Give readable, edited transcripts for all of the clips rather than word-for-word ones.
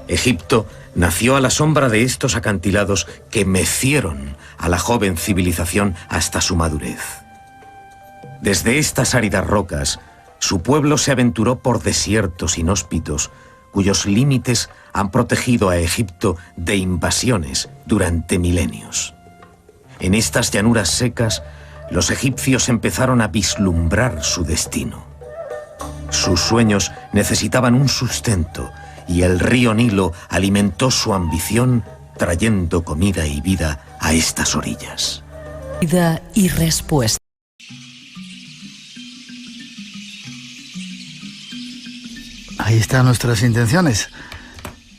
Egipto nació a la sombra de estos acantilados que mecieron a la joven civilización hasta su madurez. Desde estas áridas rocas, su pueblo se aventuró por desiertos inhóspitos, cuyos límites han protegido a Egipto de invasiones durante milenios. En estas llanuras secas, los egipcios empezaron a vislumbrar su destino. Sus sueños necesitaban un sustento y el río Nilo alimentó su ambición trayendo comida y vida a estas orillas. Vida y respuesta. Ahí están nuestras intenciones.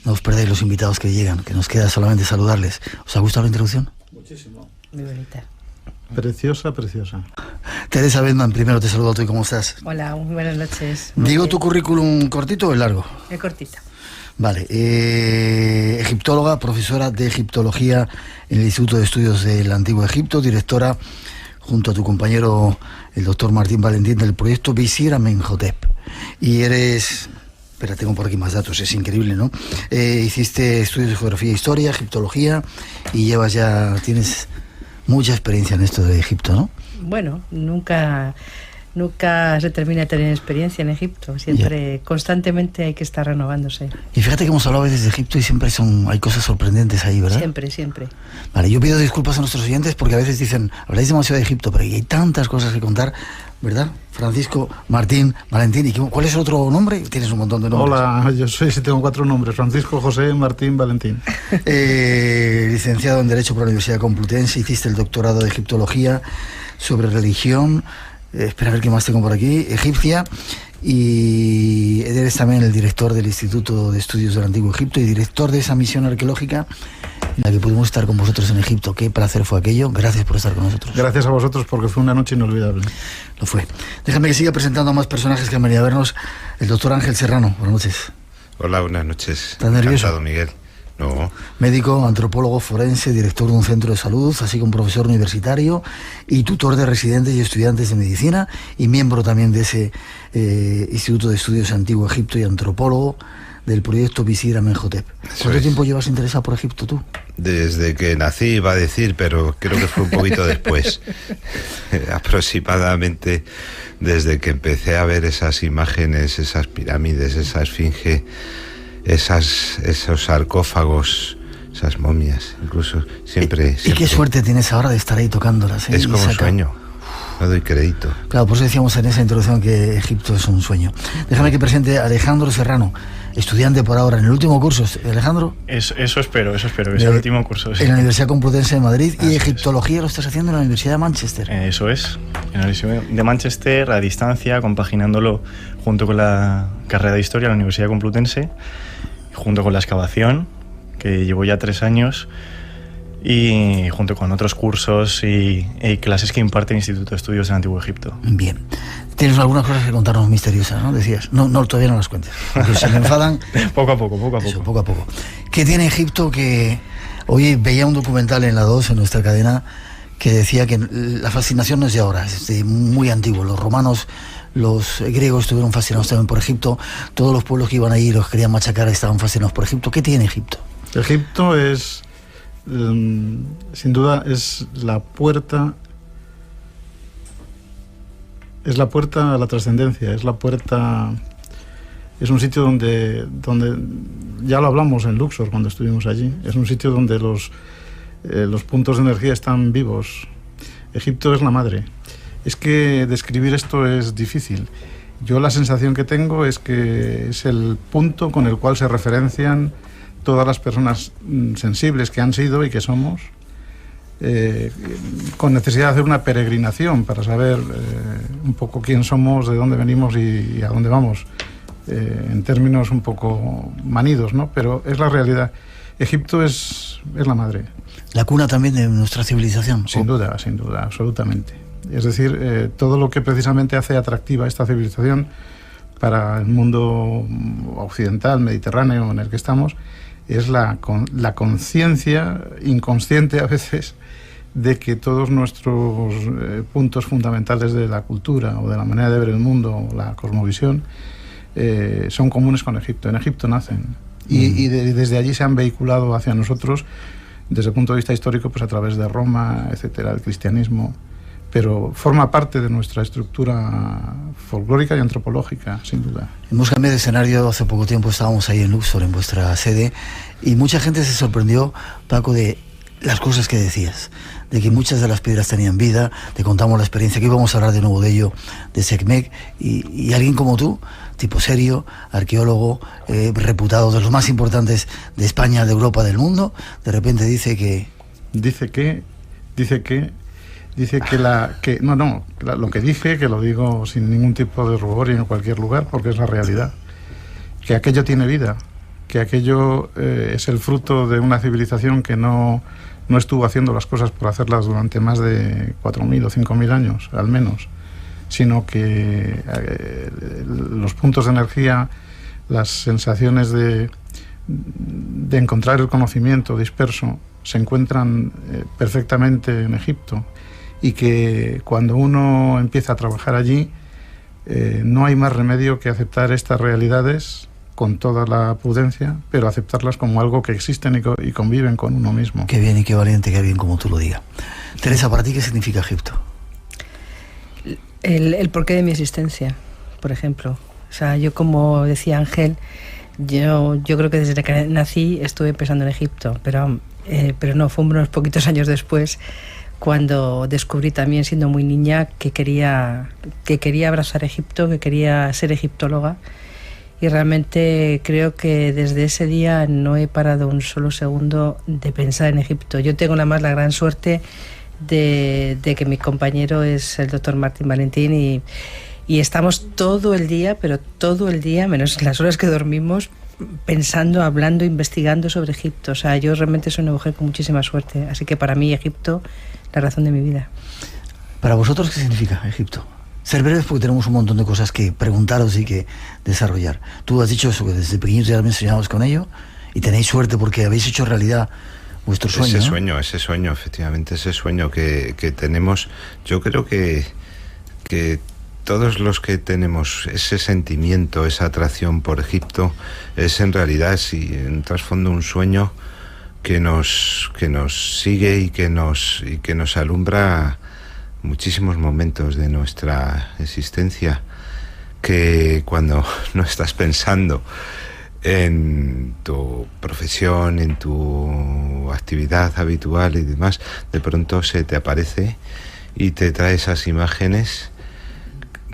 No os perdáis los invitados que llegan, que nos queda solamente saludarles. ¿Os ha gustado la introducción? Muchísimo. Muy bonita. Preciosa, preciosa. Teresa Bedman, primero te saludo a ti, ¿cómo estás? Hola, muy buenas noches. ¿Digo tu currículum cortito o el largo? Es cortita. Vale, egiptóloga, profesora de egiptología en el Instituto de Estudios del Antiguo Egipto, directora, junto a tu compañero, el doctor Martín Valentín, del proyecto Visir Amenhotep. Y eres... Espera, tengo por aquí más datos, es increíble, ¿no? Hiciste estudios de geografía e historia, egiptología, y tienes mucha experiencia en esto de Egipto, ¿no? Bueno, nunca se termina de tener experiencia en Egipto. Siempre, constantemente hay que estar renovándose. Y fíjate que hemos hablado a veces de Egipto y siempre hay cosas sorprendentes ahí, ¿verdad? Siempre, siempre. Vale, yo pido disculpas a nuestros oyentes porque a veces dicen, habláis demasiado de Egipto, pero hay tantas cosas que contar, ¿verdad? Francisco, Martín, Valentín, ¿y cuál es el otro nombre? Tienes un montón de nombres. Hola, tengo 4 nombres, Francisco, José, Martín, Valentín. Licenciado en Derecho por la Universidad Complutense, hiciste el doctorado de Egiptología sobre religión, espera a ver qué más tengo por aquí, egipcia, y eres también el director del Instituto de Estudios del Antiguo Egipto y director de esa misión arqueológica en la que pudimos estar con vosotros en Egipto. Qué placer fue aquello, gracias por estar con nosotros. Gracias a vosotros porque fue una noche inolvidable. Lo fue. Déjame que siga presentando a más personajes que han venido a vernos. El doctor Ángel Serrano, buenas noches. Hola, buenas noches. ¿Estás nervioso? Encantado, Miguel. No. Médico, antropólogo forense, director de un centro de salud, así como profesor universitario y tutor de residentes y estudiantes de medicina y miembro también de ese Instituto de Estudios Antiguo Egipto y antropólogo del proyecto Visir Amenhotep. ¿Cuánto tiempo llevas interesado por Egipto tú? Desde que nací, iba a decir, pero creo que fue un poquito después. Aproximadamente desde que empecé a ver esas imágenes, esas pirámides, esa esfinge, esos sarcófagos, esas momias, incluso siempre. ¿Y qué suerte tienes ahora de estar ahí tocándolas? Es como un sueño, no doy crédito. Claro, por eso decíamos en esa introducción que Egipto es un sueño. Déjame que presente a Alejandro Serrano, estudiante por ahora en el último curso. Alejandro. Eso espero, que sea el último curso. Sí. En la Universidad Complutense de Madrid. Y egiptología lo estás haciendo en la Universidad de Manchester. Eso es, en la Universidad de Manchester, a distancia, compaginándolo junto con la carrera de historia en la Universidad Complutense, junto con la excavación, que llevo ya 3 años, y junto con otros cursos y clases que imparte el Instituto de Estudios del Antiguo Egipto. Bien. Tienes algunas cosas que contarnos misteriosas, ¿no? Decías. No, todavía no las cuentes. Porque se me enfadan. Poco a poco. Eso, poco a poco. ¿Qué tiene Egipto que... Hoy veía un documental en la 2, en nuestra cadena, que decía que la fascinación no es de ahora, es de muy antiguo. Los romanos, los griegos estuvieron fascinados también por Egipto. Todos los pueblos que iban ahí los querían machacar estaban fascinados por Egipto. ¿Qué tiene Egipto? Egipto es... sin duda es la puerta a la trascendencia, es un sitio donde ya lo hablamos en Luxor cuando estuvimos allí, es un sitio donde los puntos de energía están vivos. Egipto es la madre. Es que describir esto es difícil. Yo la sensación que tengo es que es el punto con el cual se referencian todas las personas sensibles que han sido y que somos, con necesidad de hacer una peregrinación para saber un poco quién somos, de dónde venimos y a dónde vamos, en términos un poco manidos, ¿no? Pero es la realidad. Egipto es la madre. La cuna también de nuestra civilización. Sin duda, absolutamente. Es decir, todo lo que precisamente hace atractiva esta civilización para el mundo occidental, mediterráneo en el que estamos, es la conciencia inconsciente a veces de que todos nuestros puntos fundamentales de la cultura o de la manera de ver el mundo, la cosmovisión, son comunes con Egipto. En Egipto nacen. Y desde allí se han vehiculado hacia nosotros, desde el punto de vista histórico, pues a través de Roma, etcétera, el cristianismo. Pero forma parte de nuestra estructura folclórica y antropológica, sin duda. Hemos cambiado de escenario. Hace poco tiempo estábamos ahí en Luxor, en vuestra sede, y mucha gente se sorprendió, Paco, de las cosas que decías, de que muchas de las piedras tenían vida. Te contamos la experiencia, que íbamos a hablar de nuevo de ello, de Sekhmet, y alguien como tú, tipo serio, arqueólogo, reputado, de los más importantes de España, de Europa, del mundo, de repente dice que... Lo que dije, que lo digo sin ningún tipo de rubor y en cualquier lugar, porque es la realidad, que aquello tiene vida, que aquello es el fruto de una civilización que no estuvo haciendo las cosas por hacerlas durante más de 4.000 o 5.000 años, al menos, sino que los puntos de energía, las sensaciones de encontrar el conocimiento disperso se encuentran perfectamente en Egipto, y que cuando uno empieza a trabajar allí no hay más remedio que aceptar estas realidades con toda la prudencia, pero aceptarlas como algo que existen y conviven con uno mismo. Qué bien y qué valiente, qué bien como tú lo digas. Teresa, ¿para ti qué significa Egipto? El porqué de mi existencia, por ejemplo. O sea, yo, como decía Ángel, yo creo que desde que nací estuve pensando en Egipto, pero no, fue unos poquitos años después cuando descubrí, también siendo muy niña, que quería abrazar Egipto, que quería ser egiptóloga, y realmente creo que desde ese día no he parado un solo segundo de pensar en Egipto. Yo tengo nada más la gran suerte de que mi compañero es el doctor Martín Valentín, y estamos todo el día, pero todo el día, menos las horas que dormimos, pensando, hablando, investigando sobre Egipto. O sea, yo realmente soy una mujer con muchísima suerte, así que para mí Egipto, la razón de mi vida. Para vosotros, ¿qué significa Egipto? Ser breves, porque tenemos un montón de cosas que preguntaros y que desarrollar. Tú has dicho eso, que desde pequeños ya me enseñabas con ello, y tenéis suerte porque habéis hecho realidad vuestro sueño. Ese sueño, efectivamente, ese sueño que tenemos. Yo creo que todos los que tenemos ese sentimiento, esa atracción por Egipto, es en realidad, sí, en trasfondo, un sueño que nos sigue y que nos alumbra muchísimos momentos de nuestra existencia, que cuando no estás pensando en tu profesión, en tu actividad habitual y demás, de pronto se te aparece y te trae esas imágenes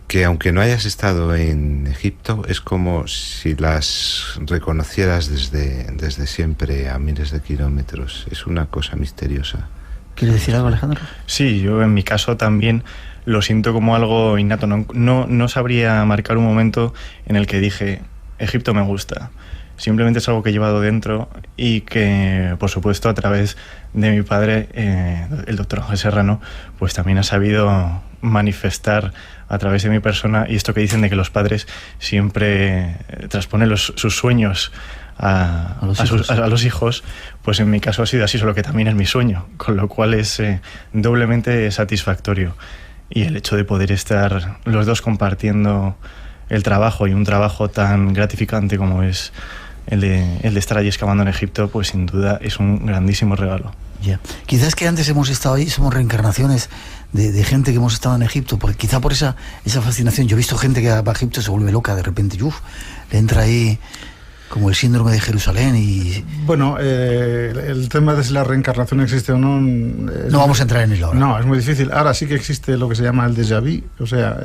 que, aunque no hayas estado en Egipto, es como si las reconocieras desde siempre, a miles de kilómetros. Es una cosa misteriosa. ¿Quieres decir algo, Alejandro? Sí, yo en mi caso también lo siento como algo innato. No sabría marcar un momento en el que dije, Egipto me gusta. Simplemente es algo que he llevado dentro y que, por supuesto, a través de mi padre, el doctor Ángel Serrano, pues también ha sabido manifestar a través de mi persona, y esto que dicen de que los padres siempre transponen sus sueños a los hijos, pues en mi caso ha sido así, solo que también es mi sueño, con lo cual es doblemente satisfactorio. Y el hecho de poder estar los dos compartiendo el trabajo, y un trabajo tan gratificante como es el de estar allí excavando en Egipto, pues sin duda es un grandísimo regalo. Ya. Quizás que antes hemos estado ahí, somos reencarnaciones de gente que hemos estado en Egipto, porque quizá por esa fascinación. Yo he visto gente que va a Egipto y se vuelve loca de repente, le entra ahí como el síndrome de Jerusalén y... Bueno, el tema de si la reencarnación existe o no... No vamos a entrar en ello ahora. No, es muy difícil. Ahora sí que existe lo que se llama el déjà vu, o sea,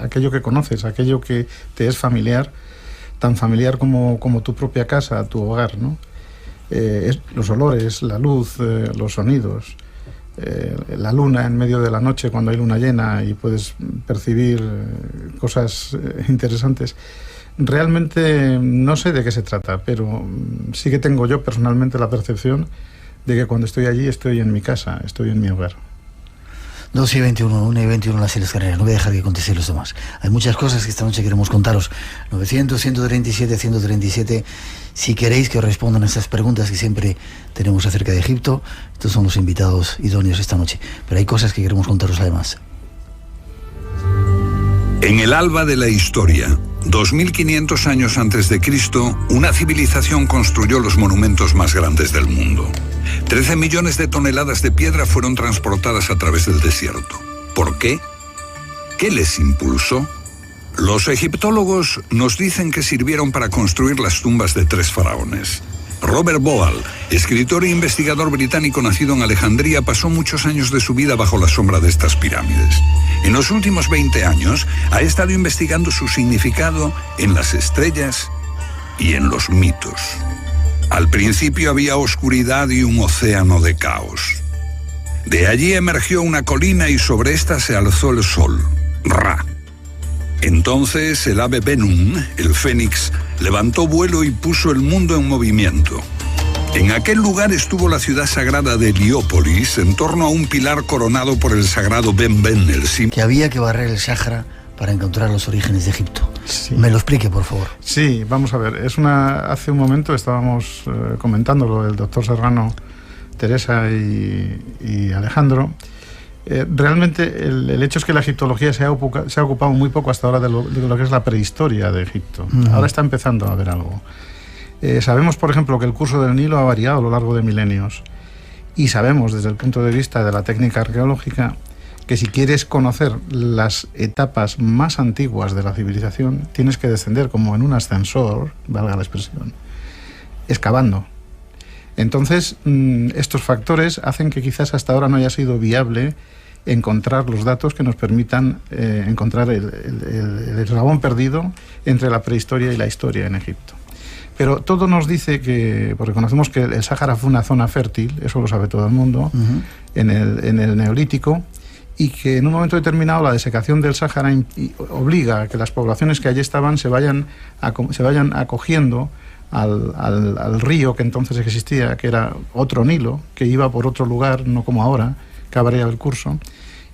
aquello que conoces, aquello que te es familiar, tan familiar como tu propia casa, tu hogar, ¿no? Los olores, la luz, los sonidos, la luna en medio de la noche cuando hay luna llena y puedes percibir cosas interesantes. Realmente no sé de qué se trata, pero sí que tengo yo personalmente la percepción de que cuando estoy allí estoy en mi casa, estoy en mi hogar. 2:21, 1:21 las Islas Canarias. No voy a dejar que contéis los demás. Hay muchas cosas que esta noche queremos contaros. 900-137-137. Si queréis que os respondan a estas preguntas que siempre tenemos acerca de Egipto, estos son los invitados idóneos esta noche. Pero hay cosas que queremos contaros además. En el alba de la historia, 2500 años antes de Cristo, una civilización construyó los monumentos más grandes del mundo. 13 millones de toneladas de piedra fueron transportadas a través del desierto. ¿Por qué? ¿Qué les impulsó? Los egiptólogos nos dicen que sirvieron para construir las tumbas de 3 faraones. Robert Boal, escritor e investigador británico nacido en Alejandría, pasó muchos años de su vida bajo la sombra de estas pirámides. En los últimos 20 años ha estado investigando su significado en las estrellas y en los mitos. Al principio había oscuridad y un océano de caos. De allí emergió una colina y sobre esta se alzó el sol, Ra. Entonces el ave Benum, el fénix, levantó vuelo y puso el mundo en movimiento. En aquel lugar estuvo la ciudad sagrada de Heliópolis, en torno a un pilar coronado por el sagrado Ben-Ben, el símbolo. Que había que barrer el Sáhara para encontrar los orígenes de Egipto. Sí. Me lo explique, por favor. Sí, vamos a ver. Hace un momento estábamos comentándolo el doctor Serrano, Teresa y Alejandro. Realmente el hecho es que la egiptología se ha ocupado muy poco hasta ahora de lo que es la prehistoria de Egipto. Ahora está empezando a haber algo. Sabemos, por ejemplo, que el curso del Nilo ha variado a lo largo de milenios. Y sabemos, desde el punto de vista de la técnica arqueológica, que si quieres conocer las etapas más antiguas de la civilización, tienes que descender como en un ascensor, valga la expresión, excavando. Entonces, estos factores hacen que quizás hasta ahora no haya sido viable encontrar los datos que nos permitan encontrar el eslabón perdido entre la prehistoria y la historia en Egipto. Pero todo nos dice que, porque conocemos que el Sáhara fue una zona fértil, eso lo sabe todo el mundo, en el Neolítico, y que en un momento determinado la desecación del Sáhara obliga a que las poblaciones que allí estaban se vayan acogiendo al río que entonces existía, que era otro Nilo, que iba por otro lugar, no como ahora, que abría el curso,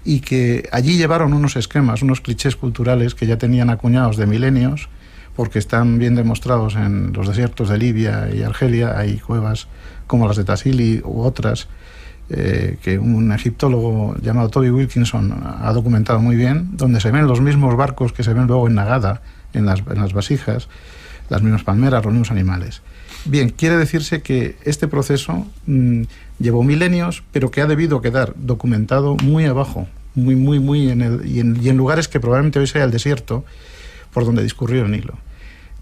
y que allí llevaron unos esquemas, unos clichés culturales que ya tenían acuñados de milenios, porque están bien demostrados en los desiertos de Libia y Argelia. Hay cuevas como las de Tassili u otras, que un egiptólogo llamado Toby Wilkinson ha documentado muy bien, donde se ven los mismos barcos que se ven luego en Nagada, en las vasijas, las mismas palmeras, los mismos animales. Bien, quiere decirse que este proceso llevó milenios, pero que ha debido quedar documentado muy abajo, muy en lugares que probablemente hoy sea el desierto por donde discurrió el Nilo.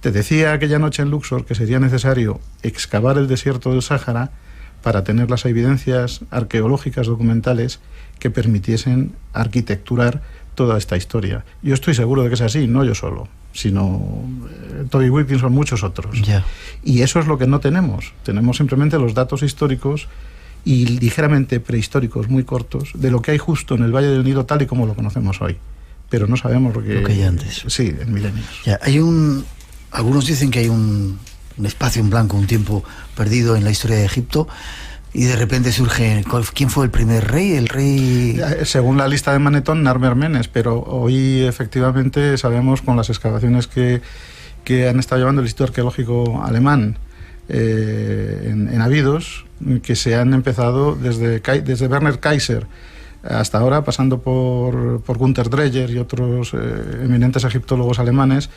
Te decía aquella noche en Luxor que sería necesario excavar el desierto del Sáhara para tener las evidencias arqueológicas documentales que permitiesen arquitecturar toda esta historia. Yo estoy seguro de que es así, no yo solo, sino Toby Wilkinson, muchos otros. Yeah. Y eso es lo que no tenemos. Tenemos simplemente los datos históricos y ligeramente prehistóricos, muy cortos, de lo que hay justo en el Valle del Nilo tal y como lo conocemos hoy. Pero no sabemos lo que hay antes. Sí, en milenios. Ya, algunos dicen que hay un espacio en blanco, un tiempo perdido en la historia de Egipto, y de repente surge, ¿quién fue el primer rey? El rey... Según la lista de Manetón, Narmer-Menes, pero hoy efectivamente sabemos con las excavaciones que han estado llevando el Instituto Arqueológico Alemán en Abidos, que se han empezado desde Werner Kaiser hasta ahora, pasando por Gunther Dreyer y otros eminentes egiptólogos alemanes.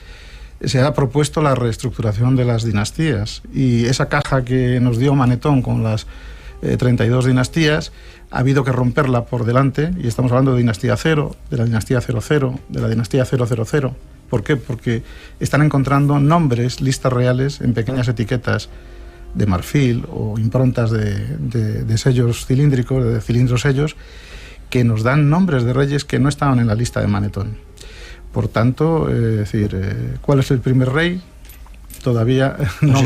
Se ha propuesto la reestructuración de las dinastías, y esa caja que nos dio Manetón con las 32 dinastías, ha habido que romperla por delante, y estamos hablando de dinastía 0, de la dinastía 00, de la dinastía 000. ¿Por qué? Porque están encontrando nombres, listas reales, en pequeñas etiquetas de marfil o improntas de sellos cilíndricos, de cilindros sellos, que nos dan nombres de reyes que no estaban en la lista de Manetón. Por tanto, ¿cuál es el primer rey? Todavía no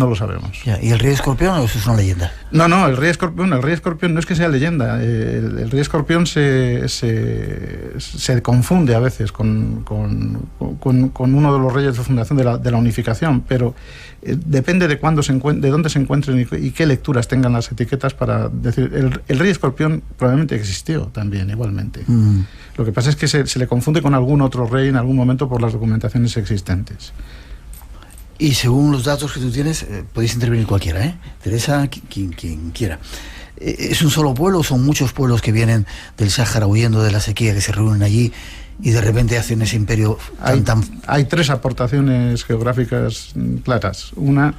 lo sabemos. Ya, ¿y el rey escorpión o eso es una leyenda? No, el rey escorpión no es que sea leyenda. El rey escorpión se confunde a veces con uno de los reyes de fundación de la unificación, pero depende de de dónde se encuentren y qué lecturas tengan las etiquetas para decir. El rey escorpión probablemente existió también, igualmente. Lo que pasa es que se le confunde con algún otro rey en algún momento por las documentaciones existentes. Y según los datos que tú tienes, podéis intervenir cualquiera, Teresa, quien quiera. ¿Es un solo pueblo o son muchos pueblos que vienen del Sáhara huyendo de la sequía, que se reúnen allí y de repente hacen ese imperio tan... Hay 3 aportaciones geográficas claras. Una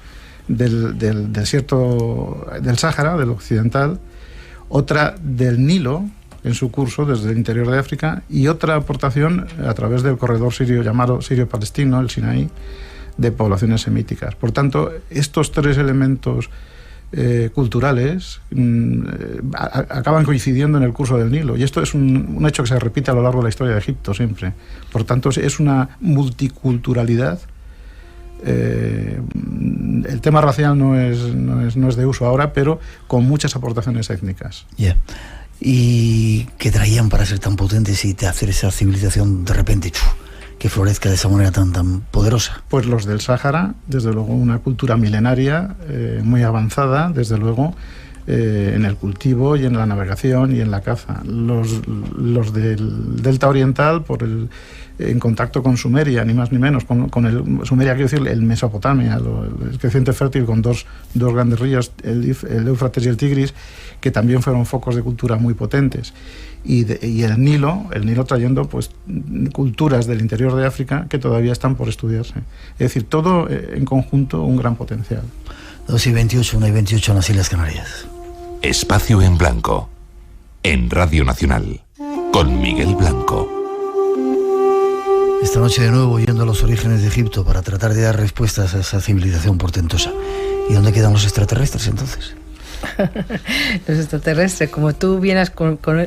del desierto del Sáhara, del occidental, otra del Nilo, en su curso desde el interior de África, y otra aportación a través del corredor sirio llamado sirio-palestino, el Sinaí, de poblaciones semíticas. Por tanto, estos 3 elementos culturales acaban coincidiendo en el curso del Nilo, y esto es un hecho que se repite a lo largo de la historia de Egipto siempre. Por tanto, es una multiculturalidad. El tema racial no es de uso ahora, pero con muchas aportaciones étnicas. Yeah. ¿Y qué traían para ser tan potentes y de hacer esa civilización de repente que florezca de esa manera tan poderosa? Pues los del Sáhara, desde luego, una cultura milenaria, muy avanzada, desde luego, en el cultivo y en la navegación y en la caza. Los del Delta Oriental, en contacto con Sumeria, ni más ni menos, con el Sumeria, quiero decir, el Mesopotamia, el creciente fértil con dos grandes ríos, el Éufrates y el Tigris, que también fueron focos de cultura muy potentes. Y el Nilo trayendo pues culturas del interior de África que todavía están por estudiarse. Es decir, todo en conjunto un gran potencial. 2:28, 1:28 en las Islas Canarias. Espacio en Blanco, en Radio Nacional, con Miguel Blanco. Esta noche de nuevo yendo a los orígenes de Egipto para tratar de dar respuestas a esa civilización portentosa. ¿Y dónde quedan los extraterrestres entonces? Los extraterrestres, como tú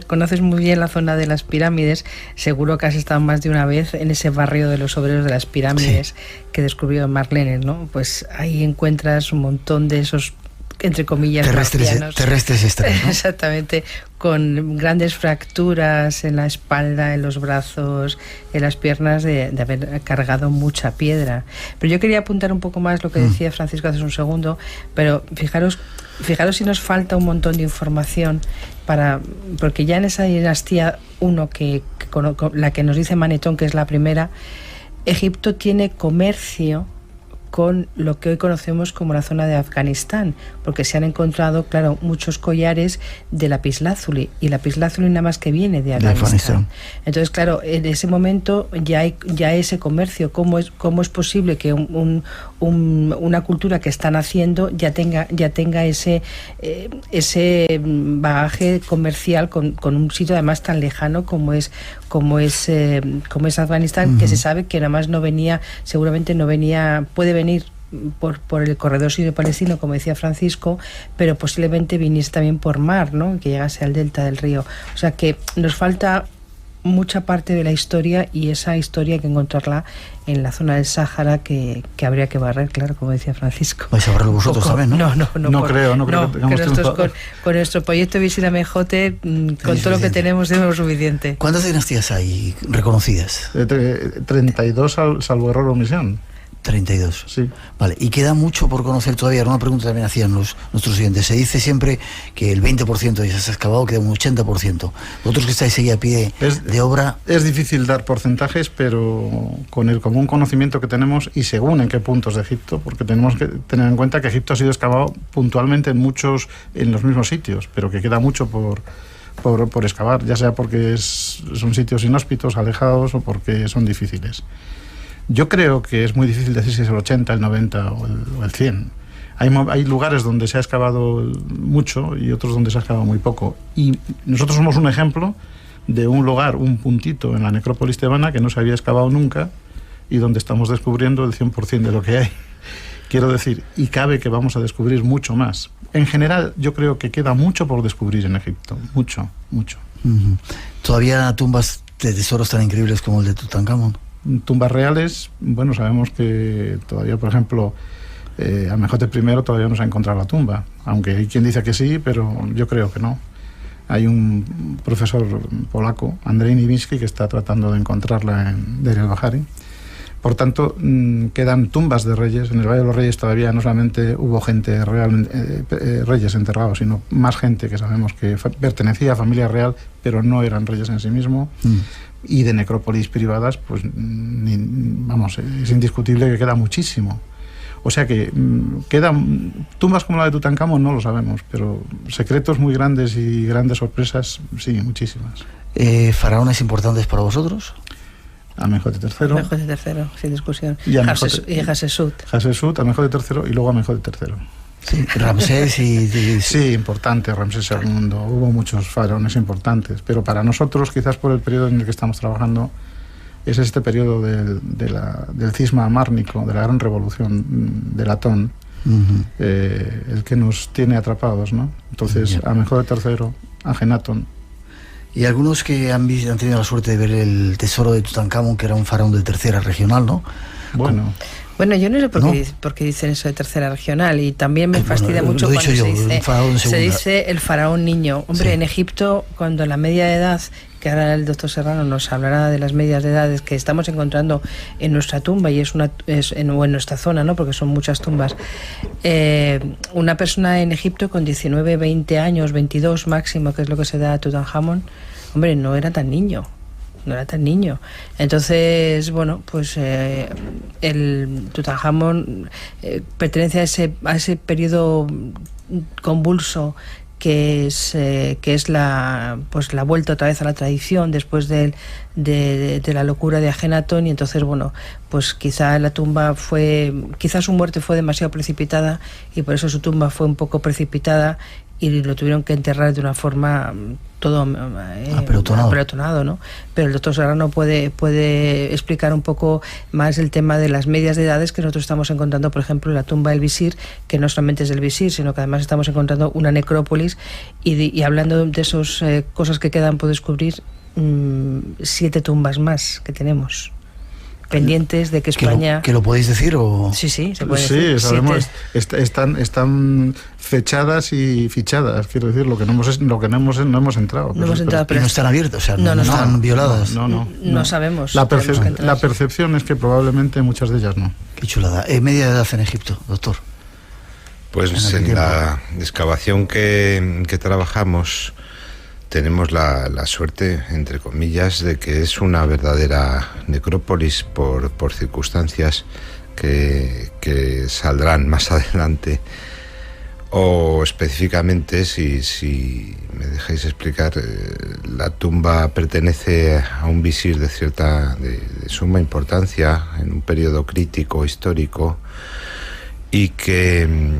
conoces muy bien la zona de las pirámides, seguro que has estado más de una vez en ese barrio de los obreros de las pirámides, sí, que descubrió Marlene, ¿no? Pues ahí encuentras un montón de esos, entre comillas, terrestres extraños, ¿no? Exactamente, con grandes fracturas en la espalda, en los brazos, en las piernas, de haber cargado mucha piedra. Pero yo quería apuntar un poco más lo que decía Francisco hace un segundo, pero fijaros si nos falta un montón de información porque ya en esa dinastía 1 la que nos dice Manetón, que es la primera, Egipto tiene comercio con lo que hoy conocemos como la zona de Afganistán, porque se han encontrado, claro, muchos collares de lapislázuli, y lapislázuli nada más que viene de Afganistán. Entonces, claro, en ese momento ya ese comercio. ¿Cómo es posible que una cultura que están haciendo ya tenga ese bagaje comercial con un sitio además tan lejano como es Afganistán, que se sabe que nada más puede venir por el corredor sirio-palestino, como decía Francisco, pero posiblemente viniese también por mar, ¿no? Que llegase al delta del río. O sea que nos falta mucha parte de la historia, y esa historia hay que encontrarla en la zona del Sáhara, que habría que barrer, claro, como decía Francisco. ¿Vais a barrerlo vosotros también, no? No creo que con nuestro proyecto Visina Mejote, con todo lo que tenemos suficiente. ¿Cuántas dinastías hay reconocidas? 32 salvo error o omisión. 32. Sí. Vale, y queda mucho por conocer todavía. Una pregunta también hacían nuestros oyentes. Se dice siempre que el 20% ya se ha excavado, queda un 80%. Vosotros que estáis ahí a pie de obra... Es difícil dar porcentajes, pero con el común conocimiento que tenemos, y según en qué puntos de Egipto, porque tenemos que tener en cuenta que Egipto ha sido excavado puntualmente en los mismos sitios, pero que queda mucho por excavar, ya sea porque son sitios inhóspitos, alejados, o porque son difíciles. Yo creo que es muy difícil decir si es el 80, el 90 o el 100. Hay lugares donde se ha excavado mucho y otros donde se ha excavado muy poco. Y nosotros somos un ejemplo de un lugar, un puntito en la necrópolis tebana que no se había excavado nunca y donde estamos descubriendo el 100% de lo que hay. Quiero decir, y cabe que vamos a descubrir mucho más. En general, yo creo que queda mucho por descubrir en Egipto. Mucho, mucho. Uh-huh. ¿Todavía tumbas de tesoros tan increíbles como el de Tutankamón? Tumbas reales, bueno, sabemos que todavía, por ejemplo, Amenhotep I todavía no se ha encontrado la tumba, aunque hay quien dice que sí, pero yo creo que no. Hay un profesor polaco, Andrzej Niwiński, que está tratando de encontrarla en Deir el-Bahari. Por tanto, quedan tumbas de reyes. En el Valle de los Reyes todavía no solamente hubo gente real, reyes enterrados, sino más gente que sabemos que pertenecía a familia real, pero no eran reyes en sí mismos. Y de necrópolis privadas, pues es indiscutible que queda muchísimo. O sea que quedan tumbas como la de Tutankamón, no lo sabemos, pero secretos muy grandes y grandes sorpresas, sí, muchísimas. ¿Faraones importantes para vosotros? Amenhotep III. Amenhotep III, sin discusión. Y Hatshepsut. Hatshepsut, Amenhotep III y luego Amenhotep III. Sí, Ramsés y... Sí, importante, Ramsés II. Hubo muchos faraones importantes, pero para nosotros, quizás por el periodo en el que estamos trabajando, es este periodo del cisma márnico, de la gran revolución de Latón, el que nos tiene atrapados, ¿no? Entonces, Amenhotep III, Ajenatón. Y algunos que han tenido la suerte de ver el tesoro de Tutankamón, que era un faraón de tercera regional, ¿no? Bueno, yo no sé por qué dicen eso de tercera regional, y también me fastidia mucho cuando se dice el faraón niño. Hombre, en Egipto, cuando la media de edad, que ahora el doctor Serrano nos hablará de las medias de edades que estamos encontrando en nuestra tumba, y en nuestra zona, ¿no? Porque son muchas tumbas. Una persona en Egipto con 19, 20 años, 22 máximo, que es lo que se da a Tutankamón, hombre, no era tan niño. Entonces, bueno, pues el Tutankamón pertenece a ese periodo convulso que es la vuelta otra vez a la tradición después de la locura de Ajenatón, y entonces, bueno, pues quizá su muerte fue demasiado precipitada, y por eso su tumba fue un poco precipitada, y lo tuvieron que enterrar de una forma todo apelotonado, ¿no? Pero el doctor Serrano puede explicar un poco más el tema de las medias de edades que nosotros estamos encontrando, por ejemplo, en la tumba del visir, que no solamente es del visir, sino que además estamos encontrando una necrópolis, y hablando de esas cosas que quedan por descubrir, 7 tumbas más que tenemos pendientes de que España... ¿Que lo podéis decir o...? Sí, se puede decir. Sí, sabemos, están fechadas y fichadas, quiero decir, lo que no hemos entrado. No hemos entrado, pero no están abiertas, o sea, no están violadas. No sabemos. La percepción es que probablemente muchas de ellas no. Qué chulada. ¿Media edad en Egipto, doctor? Pues en la excavación que trabajamos tenemos la suerte, entre comillas, de que es una verdadera necrópolis por circunstancias que saldrán más adelante. O específicamente, si me dejáis explicar, la tumba pertenece a un visir de suma importancia en un periodo crítico histórico, y que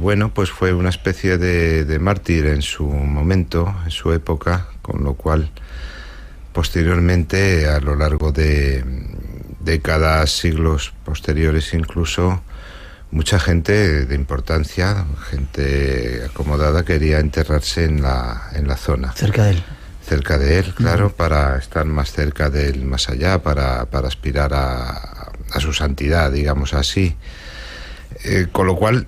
bueno, pues fue una especie de mártir en su momento, en su época, con lo cual posteriormente, a lo largo de décadas, siglos posteriores incluso, mucha gente de importancia, gente acomodada, quería enterrarse en la zona. Cerca de él, claro, para estar más cerca de él, más allá, para aspirar a su santidad, digamos así. Con lo cual,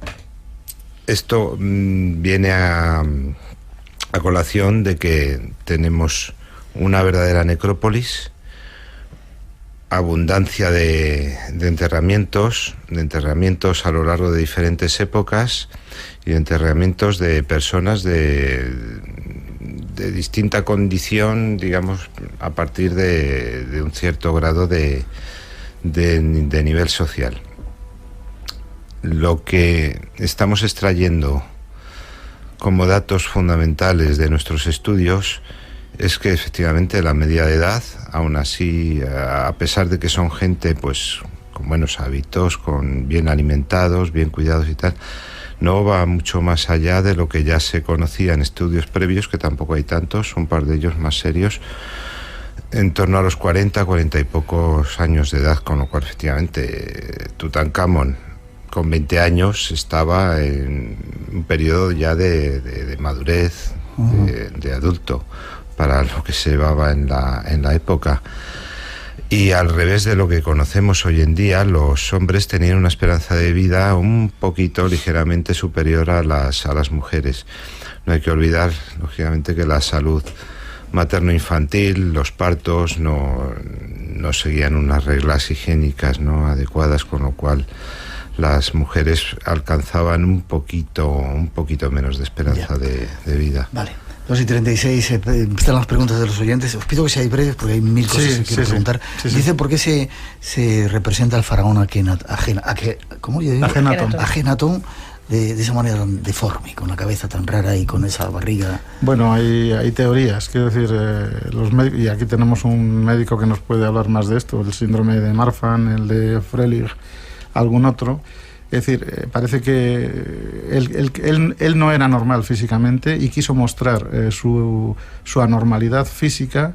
esto viene a colación de que tenemos una verdadera necrópolis, abundancia de enterramientos a lo largo de diferentes épocas, y de enterramientos de personas de distinta condición, digamos, a partir de un cierto grado de nivel social. Lo que estamos extrayendo como datos fundamentales de nuestros estudios es que efectivamente la media de edad, aún así, a pesar de que son gente pues con buenos hábitos, bien alimentados, bien cuidados y tal, no va mucho más allá de lo que ya se conocía en estudios previos, que tampoco hay tantos, un par de ellos más serios, en torno a los 40 y pocos años de edad, con lo cual efectivamente Tutankamón con 20 años estaba en un periodo ya de madurez, de adulto, para lo que se llevaba en la época. Y al revés de lo que conocemos hoy en día, los hombres tenían una esperanza de vida un poquito, ligeramente superior a las mujeres. No hay que olvidar, lógicamente, que la salud materno-infantil, los partos no seguían unas reglas higiénicas no adecuadas, con lo cual las mujeres alcanzaban un poquito menos de esperanza de vida. Vale. 2:36, están las preguntas de los oyentes. Os pido que seáis breves porque hay mil cosas que quiero preguntar. Dice por qué se representa al faraón Akenatón de esa manera tan deforme, con la cabeza tan rara y con esa barriga. Bueno, hay teorías, quiero decir, los médicos, y aquí tenemos un médico que nos puede hablar más de esto, el síndrome de Marfan, el de Froelich, algún otro. Es decir, parece que él no era normal físicamente y quiso mostrar su anormalidad física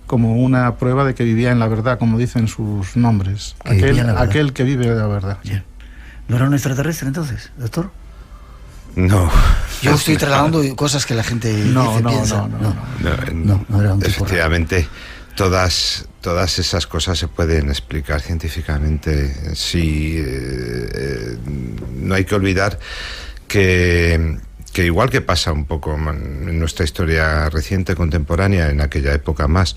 como una prueba de que vivía en la verdad, como dicen sus nombres. Aquel que vive de la verdad. Yeah. ¿No era un extraterrestre entonces, doctor? No. Yo estoy trasladando cosas que la gente piensa. No era un tipo efectivamente, todas esas cosas se pueden explicar científicamente. Sí, no hay que olvidar que igual que pasa un poco en nuestra historia reciente, contemporánea, en aquella época más,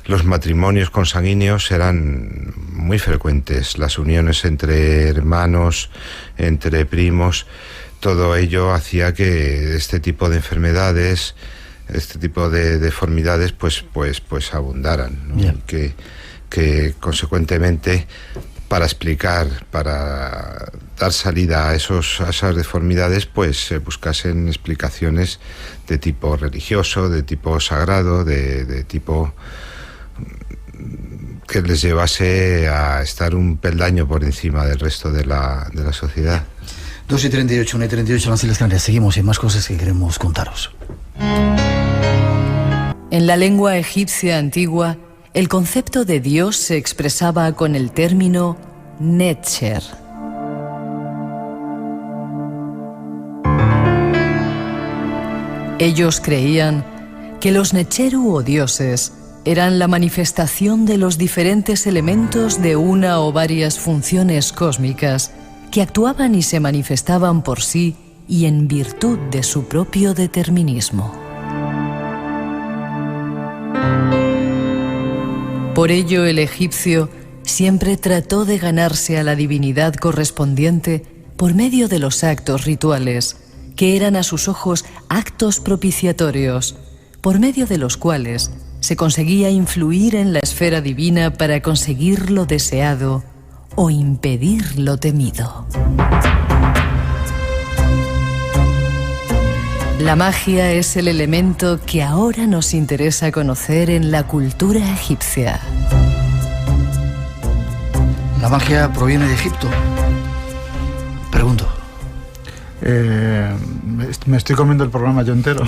los matrimonios consanguíneos eran muy frecuentes, las uniones entre hermanos, entre primos, todo ello hacía que este tipo de enfermedades, este tipo de deformidades pues abundaran, ¿no? Yeah. Que consecuentemente para dar salida a esas deformidades, pues se buscasen explicaciones de tipo religioso, de tipo sagrado, de tipo que les llevase a estar un peldaño por encima del resto de la sociedad. 2:38, 1:38 en las Islas Canarias. Seguimos, hay más cosas que queremos contaros. En la lengua egipcia antigua, el concepto de Dios se expresaba con el término Netzer. Ellos creían que los Netzeru o dioses eran la manifestación de los diferentes elementos de una o varias funciones cósmicas que actuaban y se manifestaban por sí y en virtud de su propio determinismo. Por ello, el egipcio siempre trató de ganarse a la divinidad correspondiente por medio de los actos rituales, que eran a sus ojos actos propiciatorios, por medio de los cuales se conseguía influir en la esfera divina para conseguir lo deseado o impedir lo temido. La magia es el elemento que ahora nos interesa conocer en la cultura egipcia. ¿La magia proviene de Egipto? Pregunto. Me estoy comiendo el programa yo entero,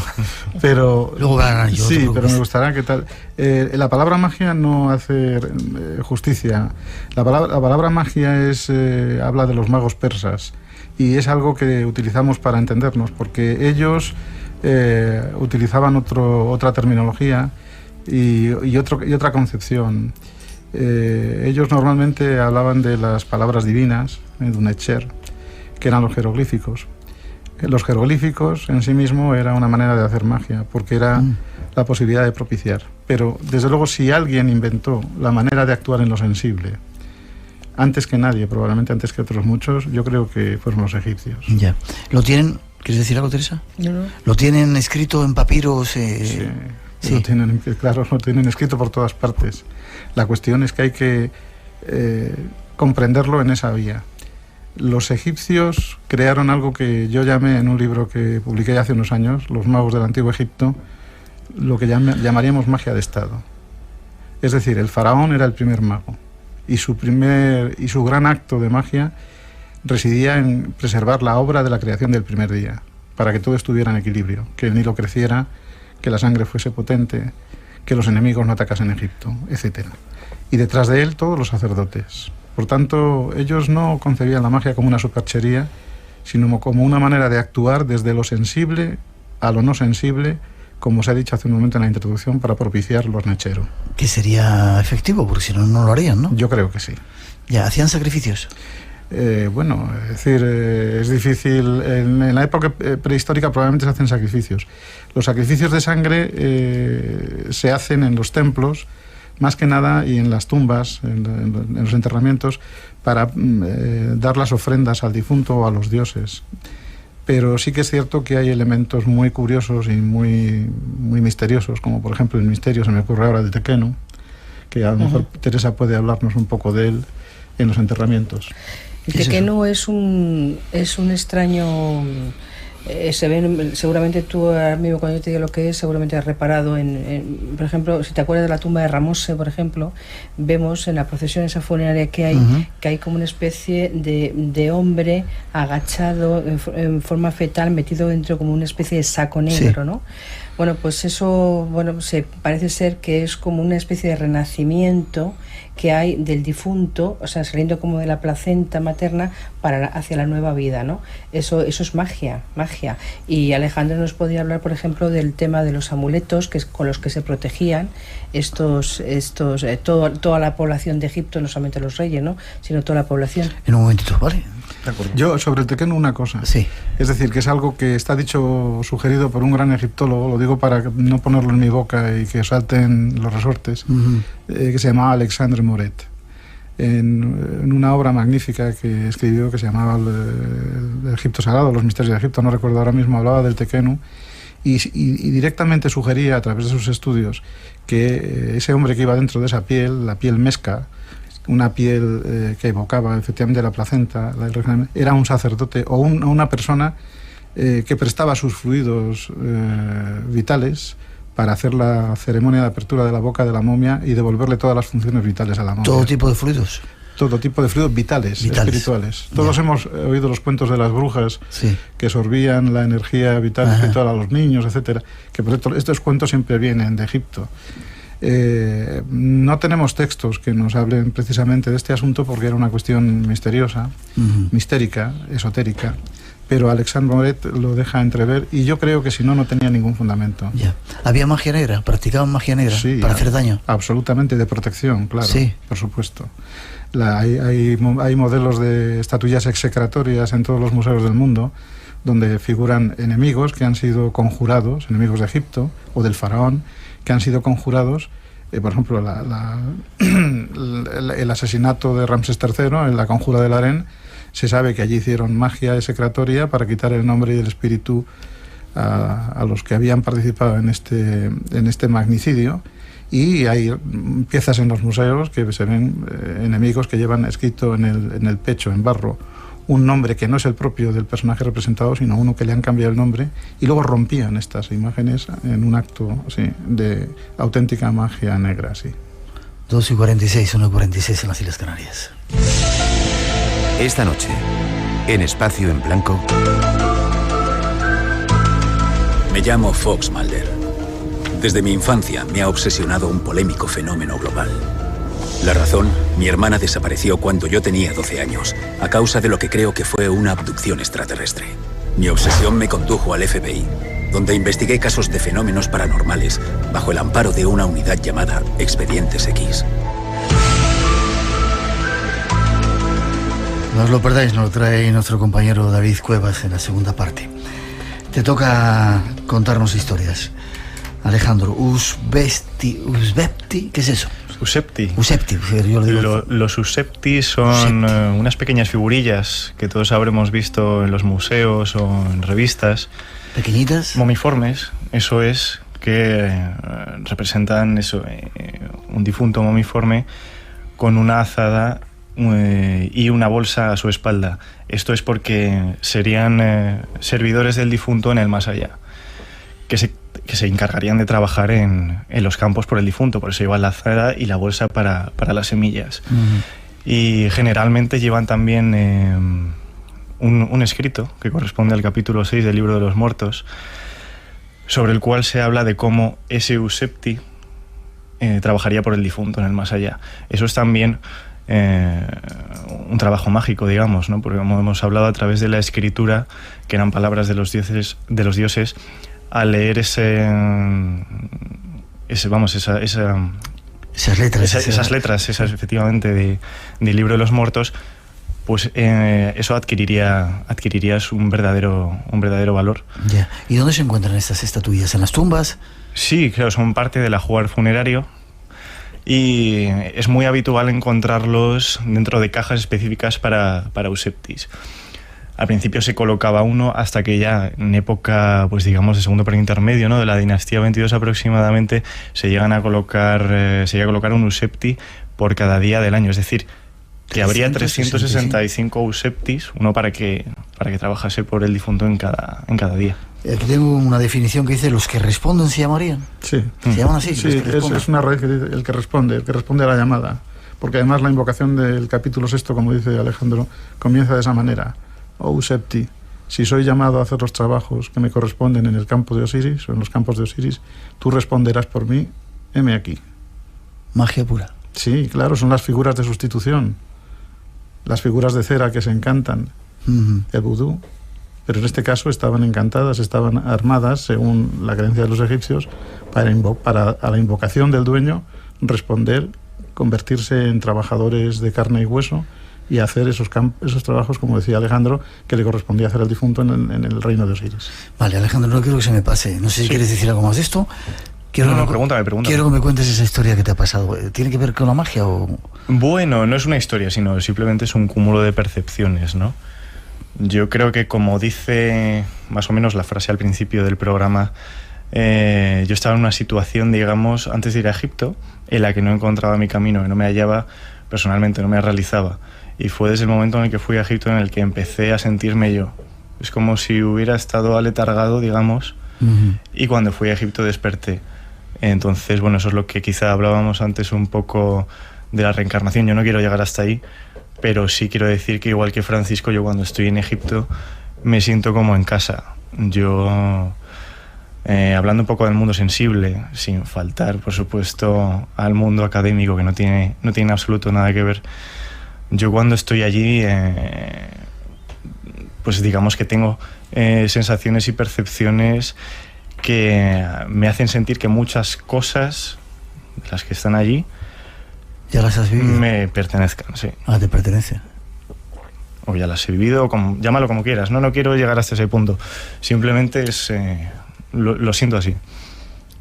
pero luego ganan yo. Sí, pero me gustaría que tal. La palabra magia no hace justicia. La palabra magia habla de los magos persas y es algo que utilizamos para entendernos, porque ellos utilizaban otra terminología y otra concepción. Ellos normalmente hablaban de las palabras divinas, de un Netzer, que eran los jeroglíficos. Los jeroglíficos en sí mismo era una manera de hacer magia, porque era la posibilidad de propiciar. Pero, desde luego, si alguien inventó la manera de actuar en lo sensible, antes que nadie, probablemente antes que otros muchos, yo creo que fueron los egipcios. Ya. ¿Lo tienen? ¿Quieres decir algo, Teresa? No. ¿Lo tienen escrito en papiros? Sí. Lo tienen escrito por todas partes. La cuestión es que hay que comprenderlo en esa vía. Los egipcios crearon algo que yo llamé en un libro que publiqué hace unos años, Los magos del Antiguo Egipto, lo que llamaríamos magia de Estado. Es decir, el faraón era el primer mago y su gran acto de magia residía en preservar la obra de la creación del primer día, para que todo estuviera en equilibrio, que el Nilo creciera, que la sangre fuese potente, que los enemigos no atacasen Egipto, etc. Y detrás de él todos los sacerdotes. Por tanto, ellos no concebían la magia como una superchería, sino como una manera de actuar desde lo sensible a lo no sensible, como se ha dicho hace un momento en la introducción, para propiciar los Netzeru. Que sería efectivo, porque si no, no lo harían, ¿no? Yo creo que sí. ¿Ya hacían sacrificios? Bueno, es decir, es difícil. En la época prehistórica probablemente se hacen sacrificios. Los sacrificios de sangre se hacen en los templos, más que nada, y en las tumbas, en los enterramientos, para dar las ofrendas al difunto o a los dioses. pero sí que es cierto que hay elementos muy curiosos y muy misteriosos, como por ejemplo el misterio, se me ocurre ahora, del tequeno, que a lo mejor Teresa puede hablarnos un poco de él en los enterramientos. El tequeno es un extraño... se ven, seguramente tú ahora mismo, cuando yo te digo lo que es, seguramente has reparado por ejemplo, si te acuerdas de la tumba de Ramose, por ejemplo, vemos en la procesión esa funeraria que hay como una especie de hombre agachado en forma fetal, metido dentro como una especie de saco negro, ¿no? Bueno, pues eso, parece ser que es como una especie de renacimiento que hay del difunto, o sea, saliendo como de la placenta materna hacia la nueva vida, ¿no? Eso es magia. Y Alejandro nos podía hablar, por ejemplo, del tema de los amuletos con los que se protegían toda la población de Egipto, no solamente los reyes, ¿no?, sino toda la población. En un momentito, ¿vale? De acuerdo. Yo sobre el tequeno una cosa. Sí. Es decir, que es algo que está sugerido por un gran egiptólogo, lo digo para no ponerlo en mi boca y que salten los resortes, que se llamaba Alexandre Moret. En una obra magnífica que escribió, que se llamaba el Egipto Sagrado, los misterios de Egipto, no recuerdo ahora mismo, hablaba del tequeno y directamente sugería a través de sus estudios que ese hombre que iba dentro de esa piel, la piel mesca, una piel que evocaba efectivamente la placenta, era un sacerdote o una persona que prestaba sus fluidos vitales para hacer la ceremonia de apertura de la boca de la momia y devolverle todas las funciones vitales a la momia. ¿Todo tipo de fluidos? Todo tipo de fluidos vitales. Espirituales. Todos hemos oído los cuentos de las brujas que sorbían la energía vital espiritual a los niños, etcétera. Que por cierto, estos cuentos siempre vienen de Egipto. No tenemos textos que nos hablen precisamente de este asunto porque era una cuestión misteriosa, mistérica, esotérica, pero Alexandre Moret lo deja entrever y yo creo que si no tenía ningún fundamento. Ya. ¿Había magia negra? ¿Practicaban magia negra para hacer daño? Absolutamente, de protección, claro, por supuesto. Hay modelos de estatuillas execratorias en todos los museos del mundo donde figuran enemigos que han sido conjurados, enemigos de Egipto o del faraón, que han sido conjurados, por ejemplo, el asesinato de Ramsés III en la conjura del harén, se sabe que allí hicieron magia execratoria para quitar el nombre y el espíritu a los que habían participado en este magnicidio, y hay piezas en los museos que se ven enemigos que llevan escrito en el pecho, en barro, un nombre que no es el propio del personaje representado, sino uno que le han cambiado el nombre, y luego rompían estas imágenes en un acto de auténtica magia negra. 2:46, 1:46 en las Islas Canarias. Esta noche, en Espacio en Blanco... Me llamo Fox Mulder. Desde mi infancia me ha obsesionado un polémico fenómeno global. La razón, mi hermana desapareció cuando yo tenía 12 años, a causa de lo que creo que fue una abducción extraterrestre. Mi obsesión me condujo al FBI, donde investigué casos de fenómenos paranormales bajo el amparo de una unidad llamada Expedientes X. No os lo perdáis, nos lo trae nuestro compañero David Cuevas en la segunda parte. Te toca contarnos historias. Alejandro, Usbepti, ¿qué es eso? Usepti. Yo lo digo. Los Usepti son unas pequeñas figurillas que todos habremos visto en los museos o en revistas. ¿Pequeñitas? Momiformes, eso es, que representan un difunto momiforme con una azada y una bolsa a su espalda. Esto es porque serían servidores del difunto en el más allá, que se encargarían de trabajar en los campos por el difunto, por eso llevan la azada y la bolsa para las semillas. Y generalmente llevan también un escrito que corresponde al capítulo 6 del Libro de los Muertos, sobre el cual se habla de cómo ese Usepti trabajaría por el difunto en el más allá. Eso es también un trabajo mágico, digamos, ¿no? Porque como hemos hablado, a través de la escritura, que eran palabras de los dioses, al leer esas letras, efectivamente, del Libro de los Muertos, pues eso adquirirías un verdadero valor. Ya. ¿Y dónde se encuentran estas estatuillas? ¿En las tumbas? Sí, claro, son parte del ajuar funerario y es muy habitual encontrarlos dentro de cajas específicas para Useptis. Al principio se colocaba uno hasta que ya en época, pues digamos, de segundo periodo intermedio, ¿no?, de la dinastía 22 aproximadamente, se llega a colocar un Usepti por cada día del año. Es decir, que habría 365 Useptis, uno para que trabajase por el difunto en cada día. Aquí tengo una definición que dice: los que responden se llamarían. Sí. ¿Se llaman así? Sí, es una raíz que dice el que responde a la llamada. Porque además la invocación del capítulo 6, como dice Alejandro, comienza de esa manera: Oh Usepti, si soy llamado a hacer los trabajos que me corresponden en el campo de Osiris, o en los campos de Osiris, tú responderás por mí, heme aquí. Magia pura. Sí, claro, son las figuras de sustitución, las figuras de cera que se encantan, el vudú. Pero en este caso estaban encantadas, estaban armadas, según la creencia de los egipcios, para a la invocación del dueño responder, convertirse en trabajadores de carne y hueso y hacer esos trabajos, como decía Alejandro, que le correspondía hacer al difunto en el reino de Osiris. Vale, Alejandro, no quiero que se me pase. No sé si quieres decir algo más de esto. Pregúntame. Quiero que me cuentes esa historia que te ha pasado. ¿Tiene que ver con la magia o...? Bueno, no es una historia, sino simplemente es un cúmulo de percepciones, ¿no? Yo creo que, como dice más o menos la frase al principio del programa, yo estaba en una situación, digamos, antes de ir a Egipto, en la que no encontraba mi camino, que no me hallaba personalmente, no me realizaba. Y fue desde el momento en el que fui a Egipto en el que empecé a sentirme yo. Es como si hubiera estado aletargado, digamos, y cuando fui a Egipto desperté. Entonces, bueno, eso es lo que quizá hablábamos antes un poco de la reencarnación. Yo no quiero llegar hasta ahí, pero sí quiero decir que, igual que Francisco, yo cuando estoy en Egipto me siento como en casa. Yo, hablando un poco del mundo sensible, sin faltar, por supuesto, al mundo académico, que no tiene absoluto nada que ver, yo cuando estoy allí, pues digamos que tengo sensaciones y percepciones que me hacen sentir que muchas cosas de las que están allí ¿ya las has vivido? Me pertenezcan, sí. Ah, te pertenece. O ya las he vivido, llámalo como quieras. No quiero llegar hasta ese punto. Simplemente es lo siento así.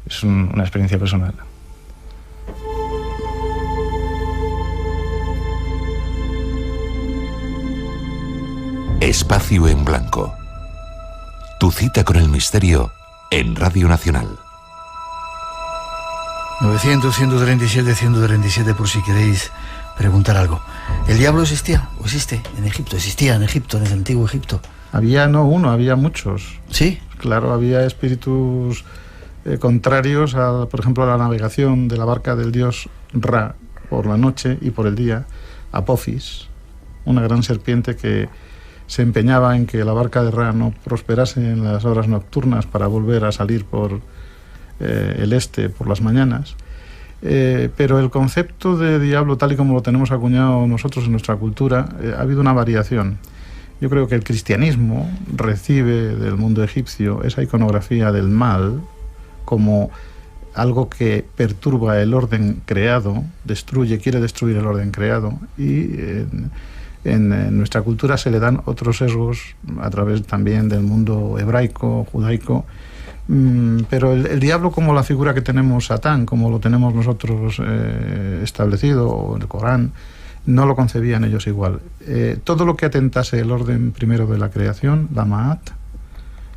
Es una experiencia personal. Espacio en Blanco. Tu cita con el misterio en Radio Nacional. 900-137-137 por si queréis preguntar algo. ¿El diablo existía? ¿O existe en Egipto? ¿Existía en Egipto, en el antiguo Egipto? Había no uno, había muchos. ¿Sí? Claro, había espíritus contrarios, por ejemplo, a la navegación de la barca del dios Ra por la noche y por el día. Apophis, una gran serpiente que se empeñaba en que la barca de Ra no prosperase en las horas nocturnas para volver a salir por el este por las mañanas. Pero el concepto de diablo, tal y como lo tenemos acuñado nosotros en nuestra cultura, ha habido una variación. Yo creo que el cristianismo recibe del mundo egipcio esa iconografía del mal como algo que perturba el orden creado, quiere destruir el orden creado, y en nuestra cultura se le dan otros sesgos a través también del mundo hebraico, judaico, pero el diablo, como la figura que tenemos, Satán, como lo tenemos nosotros establecido, o en el Corán, no lo concebían ellos igual. Todo lo que atentase el orden primero de la creación, la Ma'at,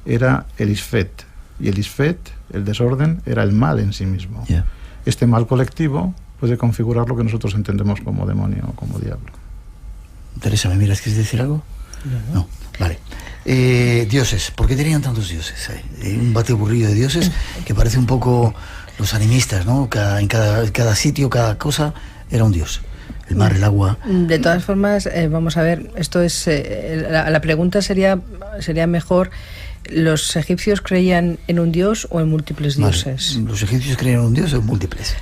era el Isfet, y el Isfet, el desorden, era el mal en sí mismo. Yeah. Este mal colectivo puede configurar lo que nosotros entendemos como demonio o como diablo. Teresa, ¿me miras? ¿Quieres decir algo? No. Vale. Dioses, ¿por qué tenían tantos dioses? Un batiburrillo de dioses que parece un poco los animistas, ¿no? En cada sitio, cada cosa era un dios. El mar, el agua. De todas formas, vamos a ver, esto es la pregunta sería mejor: ¿los egipcios creían en un dios o en múltiples dioses? ¿Los egipcios creían en un dios o en múltiples?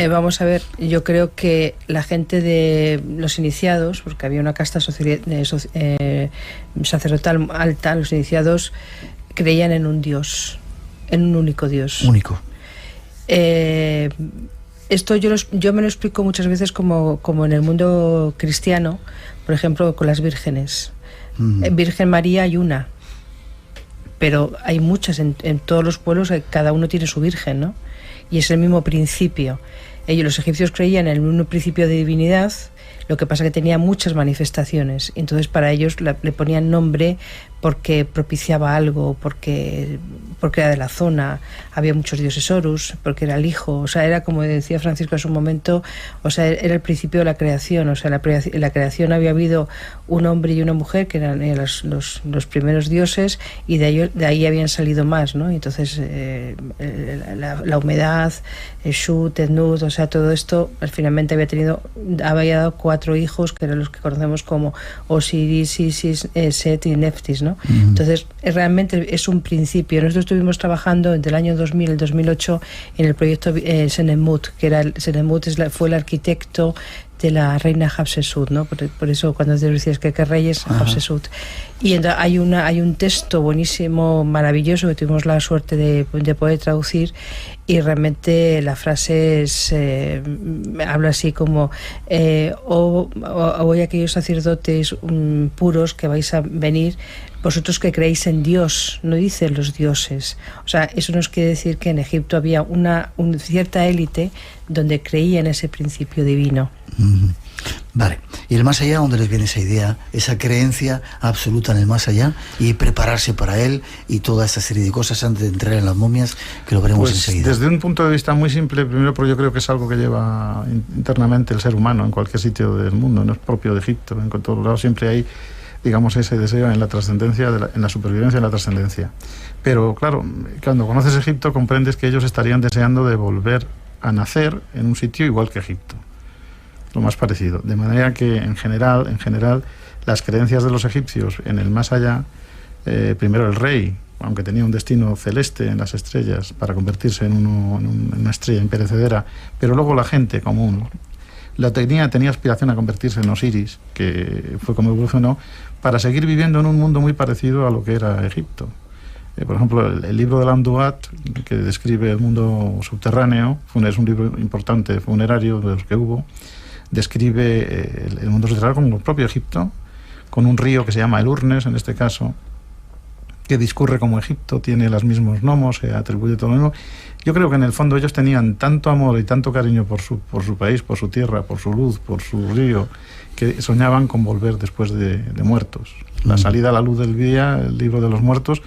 Vamos a ver, yo creo que la gente de los iniciados, porque había una casta sacerdotal alta, los iniciados creían en un dios, en un único dios. Único. Esto yo me lo explico muchas veces como en el mundo cristiano, por ejemplo, con las vírgenes. Virgen María hay una, pero hay muchas en todos los pueblos, cada uno tiene su virgen, ¿no? y es el mismo principio. Los egipcios creían en un principio de divinidad, lo que pasa que tenía muchas manifestaciones, entonces para ellos le ponían nombre porque propiciaba algo, porque era de la zona, había muchos dioses Horus, porque era el hijo, o sea, era como decía Francisco en su momento, o sea, era el principio de la creación, o sea, la creación había habido un hombre y una mujer que eran los primeros dioses, y de ahí habían salido más, ¿no? Entonces la humedad, el Shut, el Nut, o sea, todo esto finalmente había dado 4 hijos que eran los que conocemos como Osiris, Isis, Set y Neftis, ¿no? Entonces realmente es un principio. Nosotros estuvimos trabajando entre el año 2000 y el 2008 en el proyecto Senemut, que era Senemut fue el arquitecto de la reina Hatshepsut, ¿no? Por eso cuando te decías que reyes, Hatshepsut. Y hay un texto buenísimo, maravilloso, que tuvimos la suerte de poder traducir, y realmente la frase habla así como hoy aquellos sacerdotes puros que vais a venir, vosotros que creéis en Dios, no dicen los dioses. O sea, eso nos quiere decir que en Egipto había una cierta élite donde creía en ese principio divino. Vale, y el más allá, ¿dónde les viene esa idea, esa creencia absoluta en el más allá y prepararse para él y toda esa serie de cosas antes de entrar en las momias, que lo veremos enseguida? Desde un punto de vista muy simple, primero porque yo creo que es algo que lleva internamente el ser humano en cualquier sitio del mundo, no es propio de Egipto, en todos lados siempre hay, digamos, ese deseo en la trascendencia, en la supervivencia, en la trascendencia. Pero claro, cuando conoces Egipto comprendes que ellos estarían deseando de volver a nacer en un sitio igual que Egipto, lo más parecido. De manera que en general, las creencias de los egipcios en el más allá, primero el rey, aunque tenía un destino celeste en las estrellas para convertirse en una estrella imperecedera, pero luego la gente común tenía aspiración a convertirse en Osiris, que fue como evolucionó, para seguir viviendo en un mundo muy parecido a lo que era Egipto. Por ejemplo, el libro del Amduat, que describe el mundo subterráneo, es un libro importante, funerario de los que hubo, describe el mundo subterráneo como el propio Egipto, con un río que se llama el Urnes, en este caso, que discurre como Egipto, tiene los mismos gnomos, se atribuye todo lo mismo. Yo creo que en el fondo ellos tenían tanto amor y tanto cariño por su país, por su tierra, por su luz, por su río, que soñaban con volver después de muertos. La salida a la luz del día, el libro de los muertos,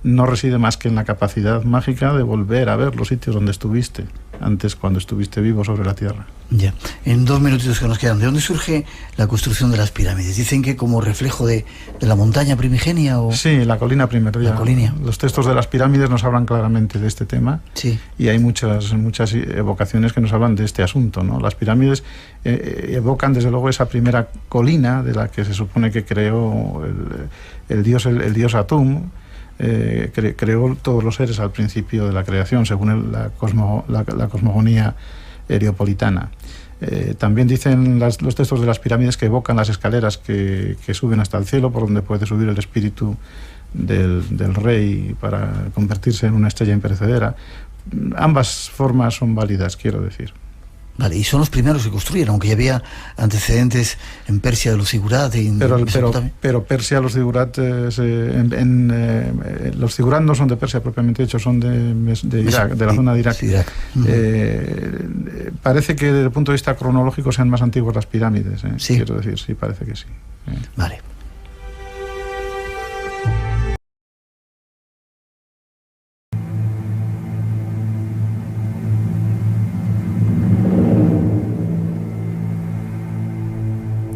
no reside más que en la capacidad mágica de volver a ver los sitios donde estuviste antes, cuando estuviste vivo sobre la tierra. Ya, en 2 minutitos que nos quedan, ¿de dónde surge la construcción de las pirámides? ¿Dicen que como reflejo de la montaña primigenia? O... Sí, la colina primigenia. La colina. Los textos de las pirámides nos hablan claramente de este tema, sí. Y hay muchas evocaciones que nos hablan de este asunto, ¿no? Las pirámides evocan desde luego esa primera colina de la que se supone que creó el dios Atum. Creó todos los seres al principio de la creación, según la cosmogonía heliopolitana. También dicen los textos de las pirámides que evocan las escaleras que suben hasta el cielo, por donde puede subir el espíritu del rey para convertirse en una estrella imperecedera. Ambas formas son válidas, quiero decir. Vale, y son los primeros que construyeron, aunque ya había antecedentes en Persia de los zigurats. Pero Persia, los zigurats, los zigurats no son de Persia propiamente dicho, son de Irak, de la zona de Irak. Sí, Irak. Parece que desde el punto de vista cronológico sean más antiguas las pirámides. Sí. Quiero decir, sí, parece que sí. Vale.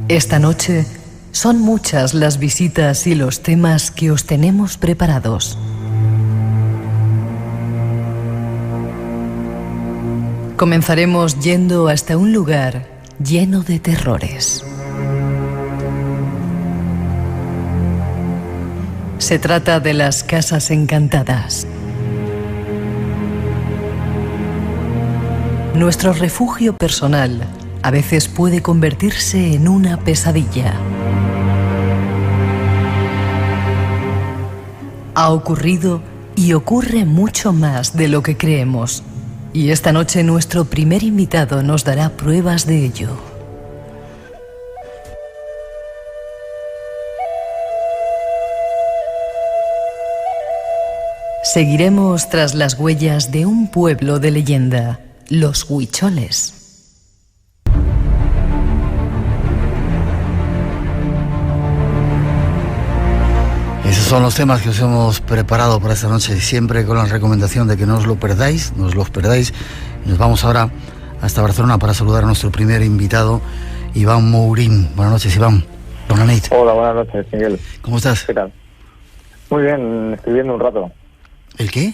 Esta noche son muchas las visitas y los temas que os tenemos preparados. Comenzaremos yendo hasta un lugar lleno de terrores. Se trata de las casas encantadas. Nuestro refugio personal a veces puede convertirse en una pesadilla. Ha ocurrido y ocurre mucho más de lo que creemos. Y esta noche nuestro primer invitado nos dará pruebas de ello. Seguiremos tras las huellas de un pueblo de leyenda, los huicholes. Esos son los temas que os hemos preparado para esta noche, siempre con la recomendación de que no os lo perdáis, no os los perdáis. Nos vamos ahora hasta Barcelona para saludar a nuestro primer invitado, Iván Mourín. Buenas noches, Iván. Buenas noches. Hola, buenas noches, Miguel. ¿Cómo estás? ¿Qué tal? Muy bien, escribiendo un rato. ¿El qué?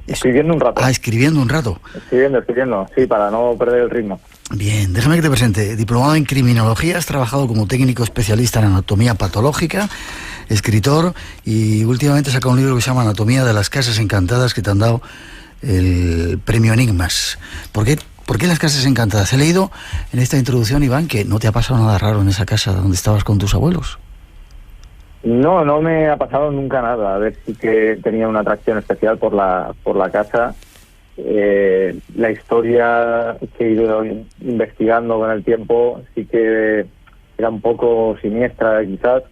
Escribiendo un rato. Ah, escribiendo un rato. Escribiendo, sí, para no perder el ritmo. Bien, déjame que te presente. Diplomado en criminología, has trabajado como técnico especialista en anatomía patológica, escritor, y últimamente has sacado un libro que se llama Anatomía de las Casas Encantadas, que te han dado el premio Enigmas. ¿Por qué las casas encantadas? He leído en esta introducción, Iván, que no te ha pasado nada raro en esa casa donde estabas con tus abuelos. No me ha pasado nunca nada. A ver, sí que tenía una atracción especial por la casa. La historia que he ido investigando con el tiempo sí que era un poco siniestra quizás,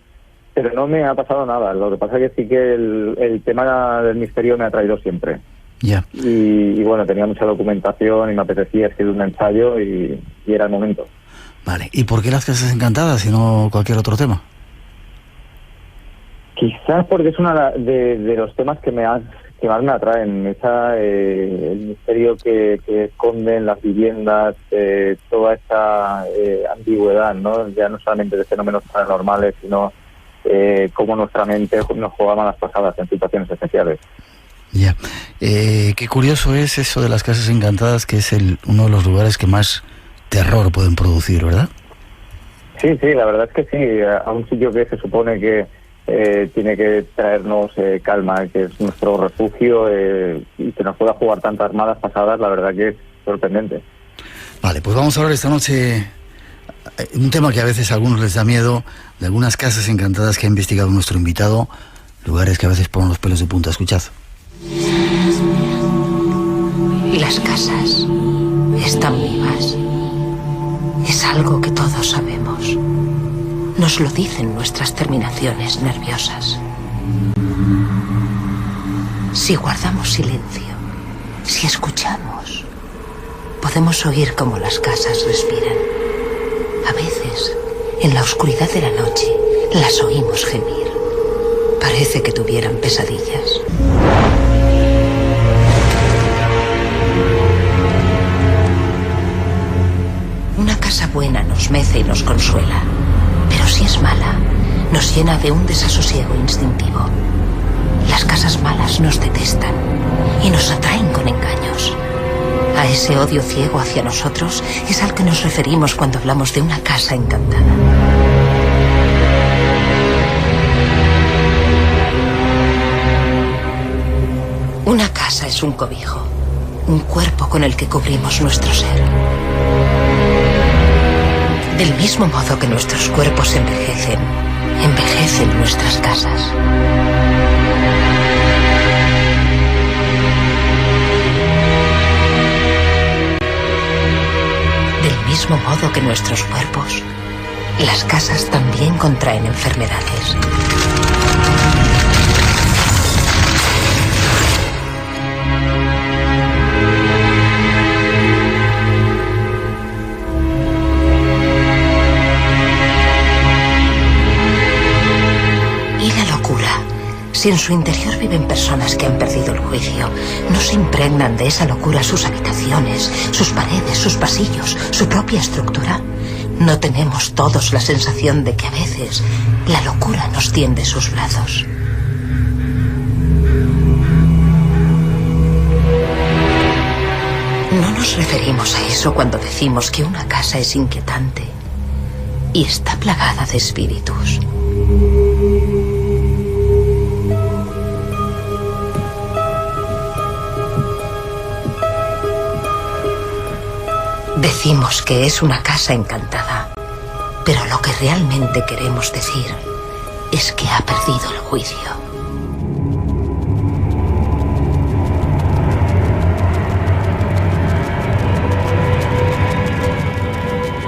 pero no me ha pasado nada. Lo que pasa es que sí que el tema del misterio me ha traído siempre. Ya. Y bueno, tenía mucha documentación y me apetecía escribir un ensayo y era el momento. Vale, ¿y por qué las casas encantadas y no cualquier otro tema? Quizás porque es uno de los temas que más me atraen, el misterio que esconden las viviendas, toda esta ambigüedad, ¿no? Ya no solamente de fenómenos paranormales, sino cómo nuestra mente nos juega malas pasadas en situaciones especiales. Ya. Qué curioso es eso de las casas encantadas, que es uno de los lugares que más terror pueden producir, ¿verdad? Sí, la verdad es que sí, a un sitio que se supone que tiene que traernos calma, que es nuestro refugio, y que nos pueda jugar tantas malas pasadas, la verdad que es sorprendente. Vale, pues vamos a hablar esta noche un tema que a veces a algunos les da miedo, de algunas casas encantadas que ha investigado nuestro invitado, lugares que a veces ponen los pelos de punta. Escuchad. Las casas están vivas. Es algo que todos sabemos. Nos lo dicen nuestras terminaciones nerviosas. Si guardamos silencio, si escuchamos, podemos oír cómo las casas respiran. A veces, en la oscuridad de la noche, las oímos gemir. Parece que tuvieran pesadillas. Una casa buena nos mece y nos consuela. Pero si es mala, nos llena de un desasosiego instintivo. Las casas malas nos detestan y nos atraen con engaños. A ese odio ciego hacia nosotros es al que nos referimos cuando hablamos de una casa encantada. Una casa es un cobijo, un cuerpo con el que cubrimos nuestro ser. Del mismo modo que nuestros cuerpos envejecen nuestras casas. Del mismo modo que nuestros cuerpos, las casas también contraen enfermedades. Si en su interior viven personas que han perdido el juicio, ¿no se impregnan de esa locura sus habitaciones, sus paredes, sus pasillos, su propia estructura? ¿No tenemos todos la sensación de que a veces la locura nos tiende sus brazos? No nos referimos a eso cuando decimos que una casa es inquietante y está plagada de espíritus. Decimos que es una casa encantada, pero lo que realmente queremos decir es que ha perdido el juicio.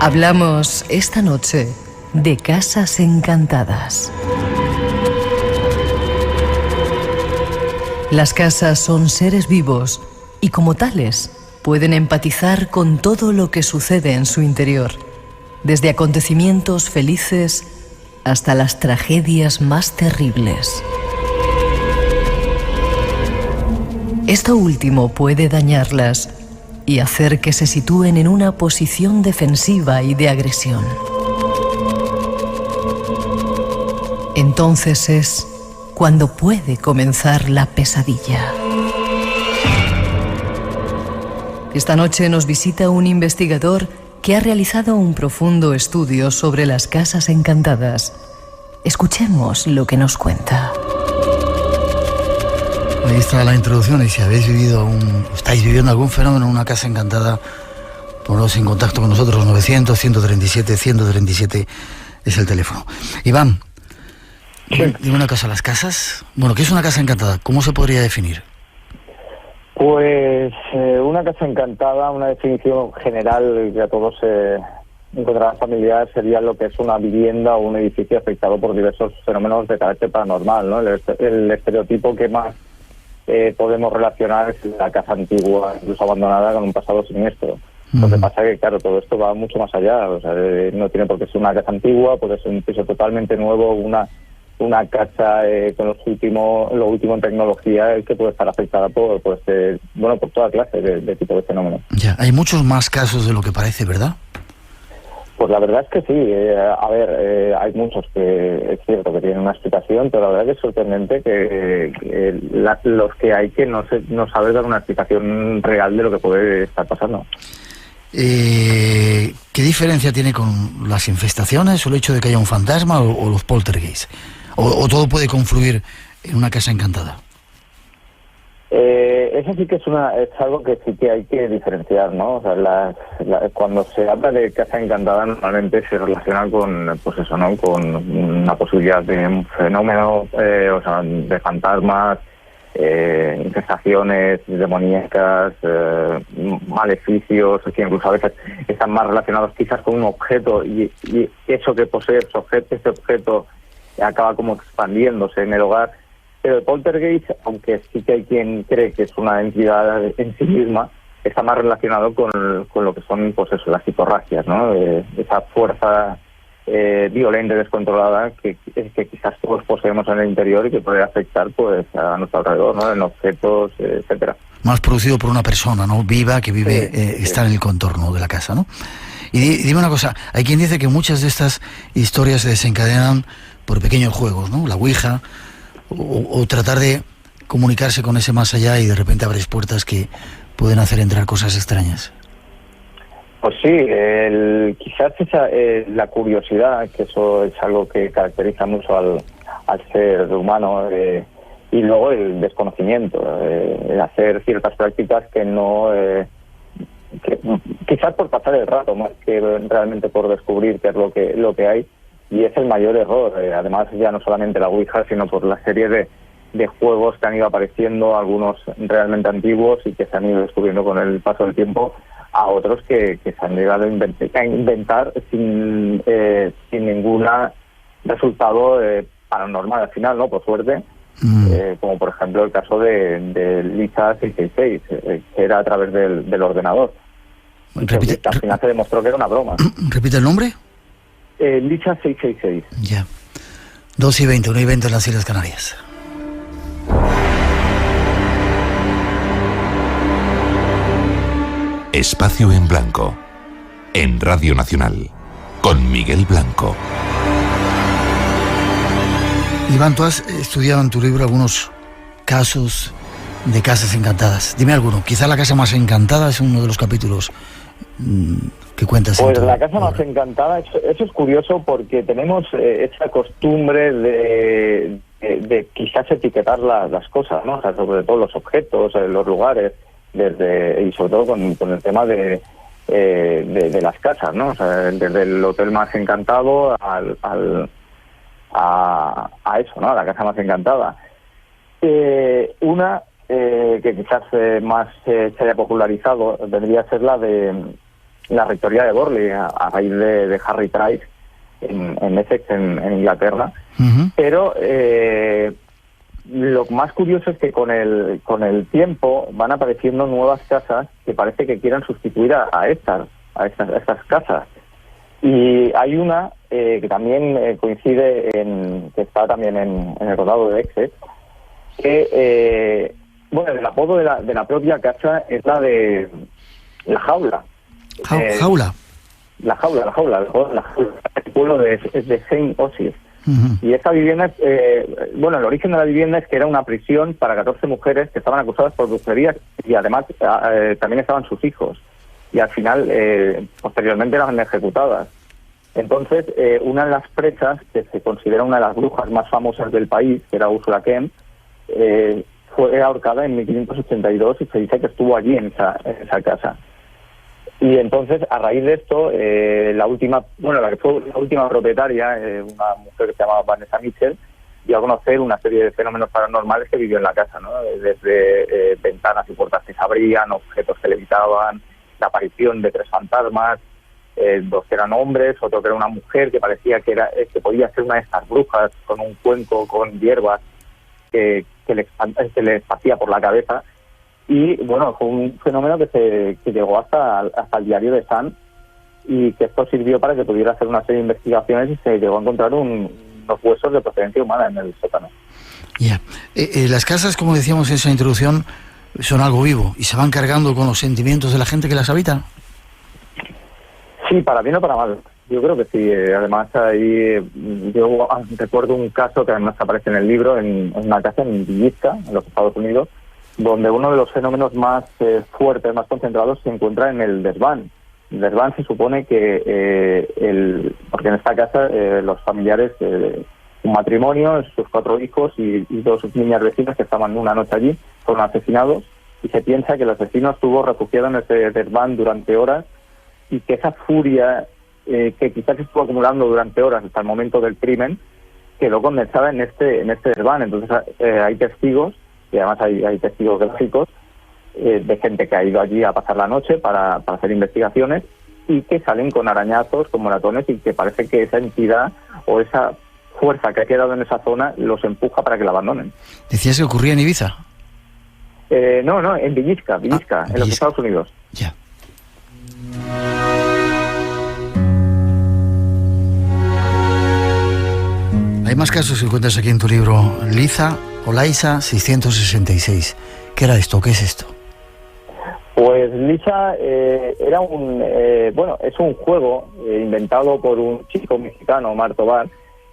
Hablamos esta noche de casas encantadas. Las casas son seres vivos y como tales pueden empatizar con todo lo que sucede en su interior, desde acontecimientos felices hasta las tragedias más terribles. Esto último puede dañarlas y hacer que se sitúen en una posición defensiva y de agresión. Entonces es cuando puede comenzar la pesadilla. Esta noche nos visita un investigador que ha realizado un profundo estudio sobre las casas encantadas. Escuchemos lo que nos cuenta. Ahí está la introducción, y si habéis vivido estáis viviendo algún fenómeno en una casa encantada, poneros en contacto con nosotros. 900-137-137 es el teléfono. Iván, dime una cosa, las casas, ¿qué es una casa encantada? ¿Cómo se podría definir? Pues una casa encantada, una definición general que a todos encontrarán familiar, sería lo que es una vivienda o un edificio afectado por diversos fenómenos de carácter paranormal, ¿no? El estereotipo que más podemos relacionar es la casa antigua, incluso abandonada, con un pasado siniestro. Lo que pasa es que, claro, todo esto va mucho más allá. O sea, no tiene por qué ser una casa antigua, puede ser un piso totalmente nuevo, una casa con lo último en tecnología, que puede estar afectada por toda clase de tipo de fenómenos. Ya, hay muchos más casos de lo que parece, ¿verdad? Pues la verdad es que sí. Hay muchos que es cierto que tienen una explicación, pero la verdad es que es sorprendente que los que hay que no saber dar una explicación real de lo que puede estar pasando. ¿Qué diferencia tiene con las infestaciones o el hecho de que haya un fantasma o los poltergeists? ¿O todo puede confluir en una casa encantada? Eso sí que es algo que sí que hay que diferenciar, ¿no? O sea, cuando se habla de casa encantada normalmente se relaciona con, pues eso, ¿no? Con una posibilidad de un fenómeno, de fantasmas, infestaciones demoníacas, maleficios, que incluso a veces están más relacionados quizás con un objeto y eso que posee ese objeto acaba como expandiéndose en el hogar. Pero el poltergeist, aunque sí que hay quien cree que es una entidad en sí misma, está más relacionado con lo que son, pues eso, las psicorragias, ¿no? Esa fuerza violenta y descontrolada que quizás todos poseemos en el interior y que puede afectar, pues, a nuestro alrededor, ¿no? En objetos, etcétera. Más producido por una persona, ¿no? Viva, que vive, está en el contorno de la casa, ¿no? Y dime una cosa, hay quien dice que muchas de estas historias se desencadenan por pequeños juegos, ¿no? La Ouija, o tratar de comunicarse con ese más allá y de repente abres puertas que pueden hacer entrar cosas extrañas. Pues sí, quizás la curiosidad, que eso es algo que caracteriza mucho al ser humano, y luego el desconocimiento, el hacer ciertas prácticas que no... que quizás por pasar el rato, más que realmente por descubrir qué es lo que hay. Y es el mayor error, además ya no solamente la Ouija, sino por la serie de juegos que han ido apareciendo, algunos realmente antiguos y que se han ido descubriendo con el paso del tiempo, a otros que se han llegado a inventar sin ningún resultado paranormal al final, ¿no? Por suerte, como por ejemplo el caso de Lisa 666, que era a través del ordenador. Que al final se demostró que era una broma. ¿Repite el nombre? Lisa 666. Ya. 2:20, 1:20 en las Islas Canarias. Espacio en Blanco, en Radio Nacional, con Miguel Blanco. Iván, tú has estudiado en tu libro algunos casos de casas encantadas. Dime alguno. Quizá la casa más encantada es uno de los capítulos que cuentas. Pues la casa más encantada, eso es curioso porque tenemos esa costumbre de quizás etiquetar las cosas, ¿no? O sea, sobre todo los objetos, los lugares, y sobre todo con el tema de las casas, ¿no? O sea, desde el hotel más encantado a eso, ¿no? A la casa más encantada. Una que quizás más se haya popularizado vendría a ser la de la rectoría de Borley, a raíz de Harry Price en Essex, en Inglaterra. Pero lo más curioso es que con el tiempo van apareciendo nuevas casas que parece que quieran sustituir a estas casas. Y hay una que también coincide que está también en el condado de Essex, que el apodo de la propia casa es la de la jaula. ¿Jaula? La jaula, el pueblo de Saint Osyth. Y esta vivienda, el origen de la vivienda es que era una prisión para 14 mujeres que estaban acusadas por brujería y además también estaban sus hijos. Y al final, posteriormente eran ejecutadas. Entonces, una de las presas, que se considera una de las brujas más famosas del país, que era Ursula Kemp, fue ahorcada en 1582 y se dice que estuvo allí en esa casa. Y entonces, a raíz de esto, la que fue la última propietaria, una mujer que se llamaba Vanessa Mitchell, dio a conocer una serie de fenómenos paranormales que vivió en la casa, ¿no? Desde ventanas y puertas que se abrían, objetos que levitaban, la aparición de 3 fantasmas, 2 que eran hombres, otro que era una mujer que parecía que podía ser una de estas brujas con un cuenco con hierbas que le espacía por la cabeza. Y bueno, fue un fenómeno que llegó hasta el diario The Sun, y que esto sirvió para que pudiera hacer una serie de investigaciones y se llegó a encontrar unos huesos de procedencia humana en el sótano. Ya. Las casas, como decíamos en esa introducción, son algo vivo y se van cargando con los sentimientos de la gente que las habita. Sí, para bien o para mal. Yo creo que sí. Además, ahí yo recuerdo un caso que además aparece en el libro, en una casa en Villisca, en los Estados Unidos, donde uno de los fenómenos más fuertes, más concentrados, se encuentra en el desván. El desván se supone que, porque en esta casa los familiares, un matrimonio, sus 4 hijos y 2 niñas vecinas que estaban una noche allí, fueron asesinados, y se piensa que el asesino estuvo refugiado en ese desván durante horas, y que esa furia que quizás estuvo acumulando durante horas hasta el momento del crimen, quedó condensada en este desván. Entonces hay testigos, y además hay testigos gráficos de gente que ha ido allí a pasar la noche para hacer investigaciones, y que salen con arañazos, con moratones, y que parece que esa entidad o esa fuerza que ha quedado en esa zona los empuja para que la abandonen. ¿Decías que ocurría en Ibiza? No, en Villisca, en los Estados Unidos. Ya. Hay más casos que cuentas aquí en tu libro, Liza o Laisa 666. ¿Qué era esto? ¿Qué es esto? Pues Liza era es un juego inventado por un chico mexicano, Omar Tobar,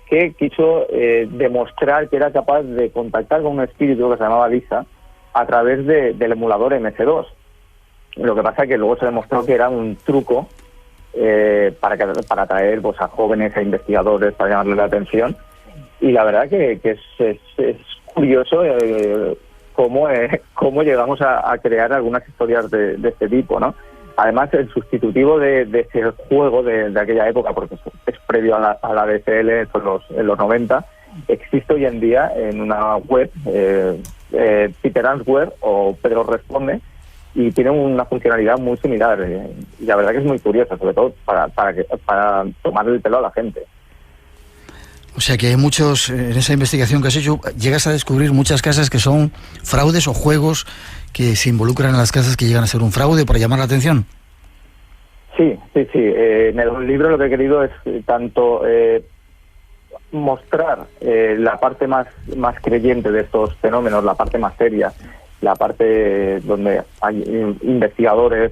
que quiso demostrar que era capaz de contactar con un espíritu que se llamaba Liza a través del emulador MS2. Lo que pasa es que luego se demostró que era un truco para atraer a jóvenes, a investigadores, para llamarles la atención. Y la verdad que es curioso cómo llegamos a crear algunas historias de este tipo, ¿no? Además, el sustitutivo de ese juego de aquella época, porque es previo a la DSL, en los 90, existe hoy en día en una web, Peter Answer o Pedro Responde, y tiene una funcionalidad muy similar. Y la verdad que es muy curiosa, sobre todo para tomar el pelo a la gente. O sea que hay muchos, en esa investigación que has hecho, llegas a descubrir muchas casas que son fraudes o juegos que se involucran en las casas que llegan a ser un fraude para llamar la atención. Sí. En el libro lo que he querido es tanto mostrar la parte más creyente de estos fenómenos, la parte más seria, la parte donde hay investigadores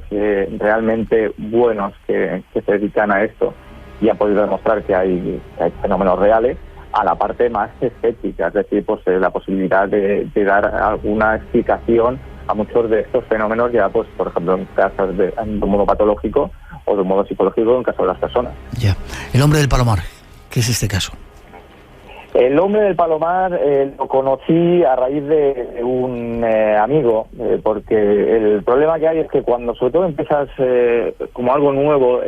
realmente buenos que se dedican a esto y han podido demostrar que hay fenómenos reales, a la parte más escéptica, es decir, pues la posibilidad de dar alguna explicación a muchos de estos fenómenos, ya pues por ejemplo en casos de un modo patológico o de un modo psicológico en caso de las personas. Ya. El hombre del Palomar, ¿qué es este caso? El hombre del Palomar lo conocí a raíz de un amigo, porque el problema que hay es que cuando sobre todo empiezas como algo nuevo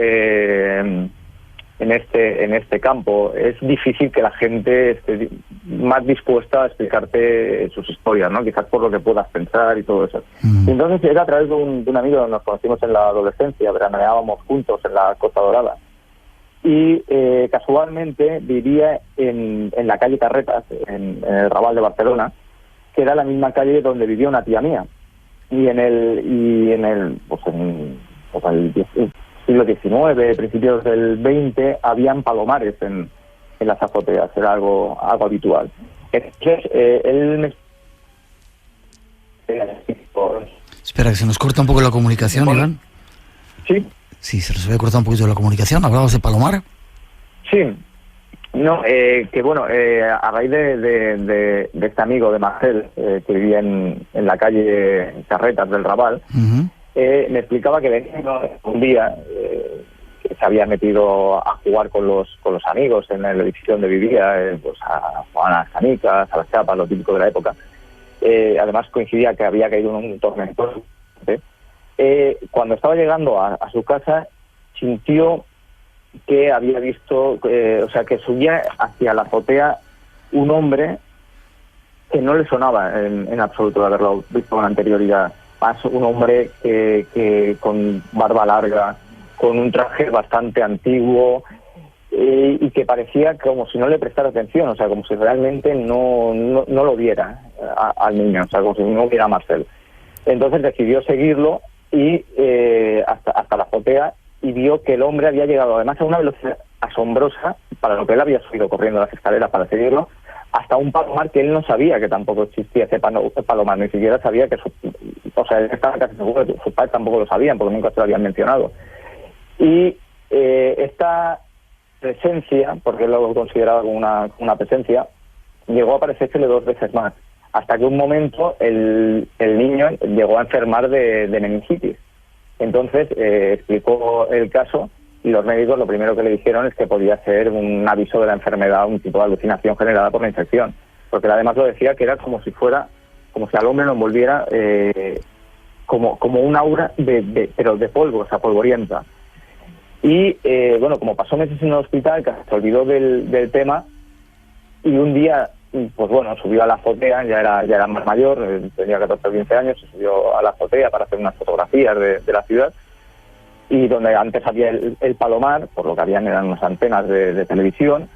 en este campo, es difícil que la gente esté más dispuesta a explicarte sus historias, ¿no? Quizás por lo que puedas pensar y todo eso. Entonces era a través de un amigo, nos conocimos en la adolescencia, veraneábamos juntos en la Costa Dorada, y casualmente vivía en la calle Carretas, en el Raval de Barcelona, que era la misma calle donde vivía una tía mía. Y en el siglo XIX, principios del XX, habían palomares en las azoteas, era algo habitual. Entonces, él me... Espera, que se nos corta un poco la comunicación, Iván. Sí. Sí, se nos había cortado un poquito la comunicación. ¿Hablamos de palomar? Sí. No, que bueno, a raíz de este amigo de Marcel, que vivía en la calle Carretas del Raval, me explicaba que venía un día que se había metido a jugar con los amigos en el edificio donde vivía, pues a jugar a las canicas, a las chapas, lo típico de la época. Además coincidía que había caído un tormento. Cuando estaba llegando a su casa, sintió que había visto, que subía hacia la azotea un hombre que no le sonaba en absoluto de haberlo visto con anterioridad. Más un hombre que con barba larga, con un traje bastante antiguo, y que parecía como si no le prestara atención, o sea, como si realmente no lo viera al niño, o sea, como si no viera a Marcel. Entonces decidió seguirlo y hasta la azotea, y vio que el hombre había llegado además a una velocidad asombrosa para lo que él había subido corriendo las escaleras para seguirlo, hasta un palomar que él no sabía que tampoco existía ese palomar, ni siquiera sabía que él estaba casi seguro que sus padres tampoco lo sabían porque nunca se lo habían mencionado. Y esta presencia, porque él lo consideraba como una presencia, llegó a aparecérsele 2 veces más, hasta que un momento el niño llegó a enfermar de meningitis. Entonces explicó el caso y los médicos lo primero que le dijeron es que podía ser un aviso de la enfermedad, un tipo de alucinación generada por la infección, porque él además lo decía que era como si al hombre lo envolviera como un aura pero de polvo, o sea, polvorienta. Y como pasó meses en el hospital, casi se olvidó del tema, y un día pues subió a la azotea, ya era más mayor, tenía 14 o 15 años, se subió a la azotea para hacer unas fotografías de la ciudad, y donde antes había el palomar, por lo que habían eran unas antenas de televisión,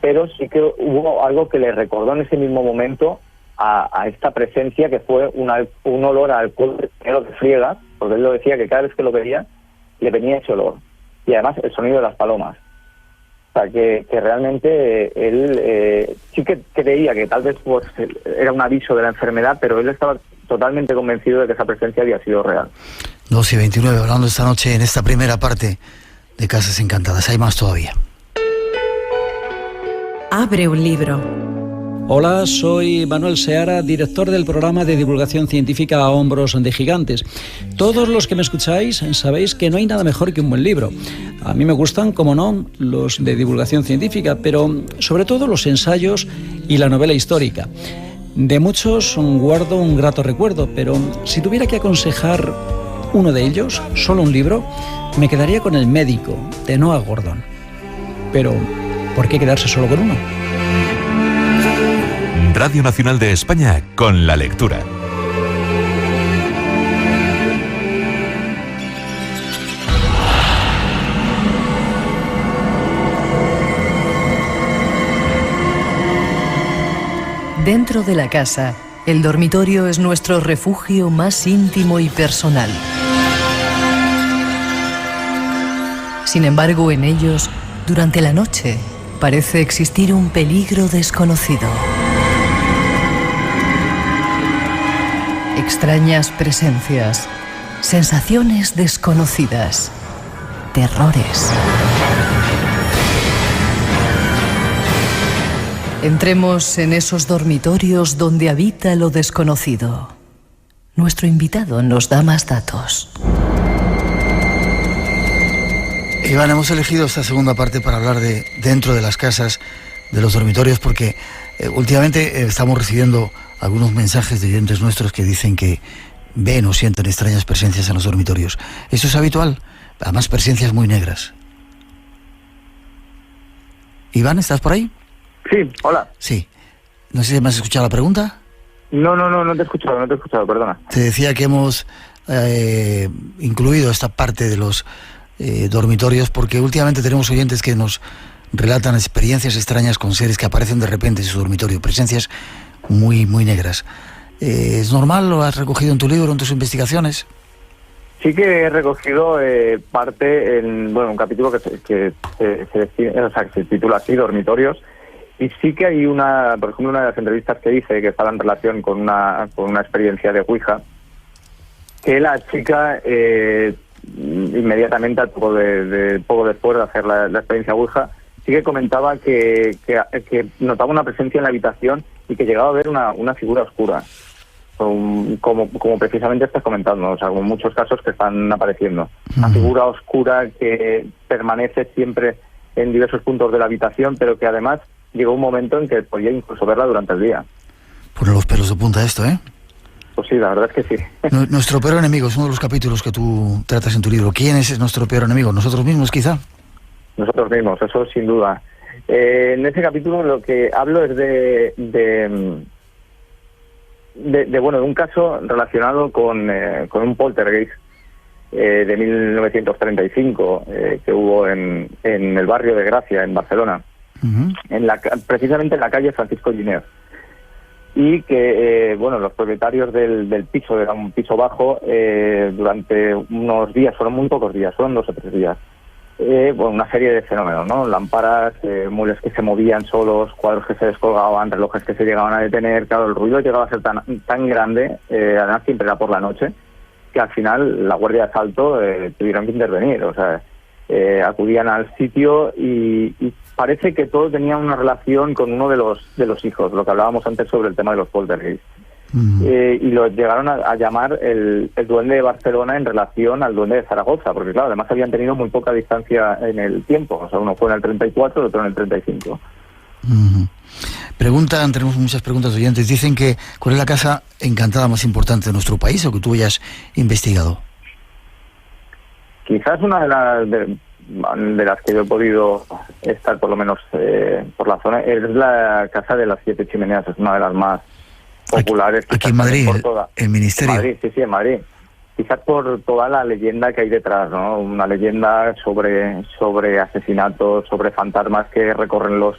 pero sí que hubo algo que le recordó en ese mismo momento a esta presencia, que fue un olor a alcohol de friega, porque él lo decía que cada vez que lo veía le venía ese olor, y además el sonido de las palomas. O sea, que realmente él sí que creía que tal vez era un aviso de la enfermedad, pero él estaba totalmente convencido de que esa presencia había sido real. 2:29, hablando esta noche en esta primera parte de Casas Encantadas. Hay más todavía. Abre un libro. Hola, soy Manuel Seara, director del programa de divulgación científica A Hombros de Gigantes. Todos los que me escucháis sabéis que no hay nada mejor que un buen libro. A mí me gustan, como no, los de divulgación científica, pero sobre todo los ensayos y la novela histórica. De muchos guardo un grato recuerdo, pero si tuviera que aconsejar uno de ellos, solo un libro, me quedaría con El médico, de Noah Gordon. Pero, ¿por qué quedarse solo con uno? Radio Nacional de España con la lectura. Dentro de la casa, el dormitorio es nuestro refugio más íntimo y personal. Sin embargo, en ellos, durante la noche, parece existir un peligro desconocido. Extrañas presencias, sensaciones desconocidas, terrores. Entremos en esos dormitorios donde habita lo desconocido. Nuestro invitado nos da más datos. Iván, hemos elegido esta segunda parte para hablar de dentro de las casas, de los dormitorios, porque últimamente estamos recibiendo algunos mensajes de oyentes nuestros que dicen que ven o sienten extrañas presencias en los dormitorios. ¿Eso es habitual? Además, presencias muy negras. Iván, ¿estás por ahí? Sí, hola. Sí. No sé si me has escuchado la pregunta. No te he escuchado, perdona. Te decía que hemos incluido esta parte de los dormitorios porque últimamente tenemos oyentes que nos relatan experiencias extrañas con seres que aparecen de repente en su dormitorio, presencias muy, muy negras. ¿Es normal? ¿Lo has recogido en tu libro, en tus investigaciones? Sí que he recogido parte en un capítulo que se titula así, Dormitorios, y sí que hay por ejemplo, una de las entrevistas que hice que estaba en relación con una experiencia de Ouija, que la chica inmediatamente, poco después de hacer la experiencia Ouija, sí que comentaba que notaba una presencia en la habitación y que llegaba a ver una figura oscura, como precisamente estás comentando, o sea, como muchos casos que están apareciendo. Una figura oscura que permanece siempre en diversos puntos de la habitación, pero que además llegó un momento en que podía incluso verla durante el día. Pone los pelos de punta esto, ¿eh? Pues sí, la verdad es que sí. Nuestro peor enemigo es uno de los capítulos que tú tratas en tu libro. ¿Quién es nuestro peor enemigo? ¿Nosotros mismos, quizá? Nosotros mismos, eso sin duda. En ese capítulo lo que hablo es de un caso relacionado con un poltergeist de 1935 que hubo en el barrio de Gracia, en Barcelona, precisamente en la calle Francisco Giner. Y que, los propietarios del piso, era un piso bajo, durante unos días, fueron muy pocos días, fueron 2 o 3 días, una serie de fenómenos, ¿no? Lámparas, muebles que se movían solos, cuadros que se descolgaban, relojes que se llegaban a detener. Claro, el ruido llegaba a ser tan grande, además siempre era por la noche, que al final la Guardia de Asalto tuvieron que intervenir. O sea, acudían al sitio y parece que todo tenía una relación con uno de los hijos, lo que hablábamos antes sobre el tema de los poltergeist. Y lo llegaron a llamar el duende de Barcelona en relación al duende de Zaragoza, porque claro, además habían tenido muy poca distancia en el tiempo, o sea, uno fue en el 34, el otro en el 35. Preguntan, tenemos muchas preguntas de oyentes, dicen que ¿cuál es la casa encantada más importante de nuestro país o que tú hayas investigado? Quizás una de las que yo he podido estar, por lo menos por la zona, es la Casa de las 7 Chimeneas, es una de las más populares. Aquí en Madrid, el Ministerio. En Madrid, sí, en Madrid. Quizás por toda la leyenda que hay detrás, ¿no? Una leyenda sobre asesinatos, sobre fantasmas que recorren los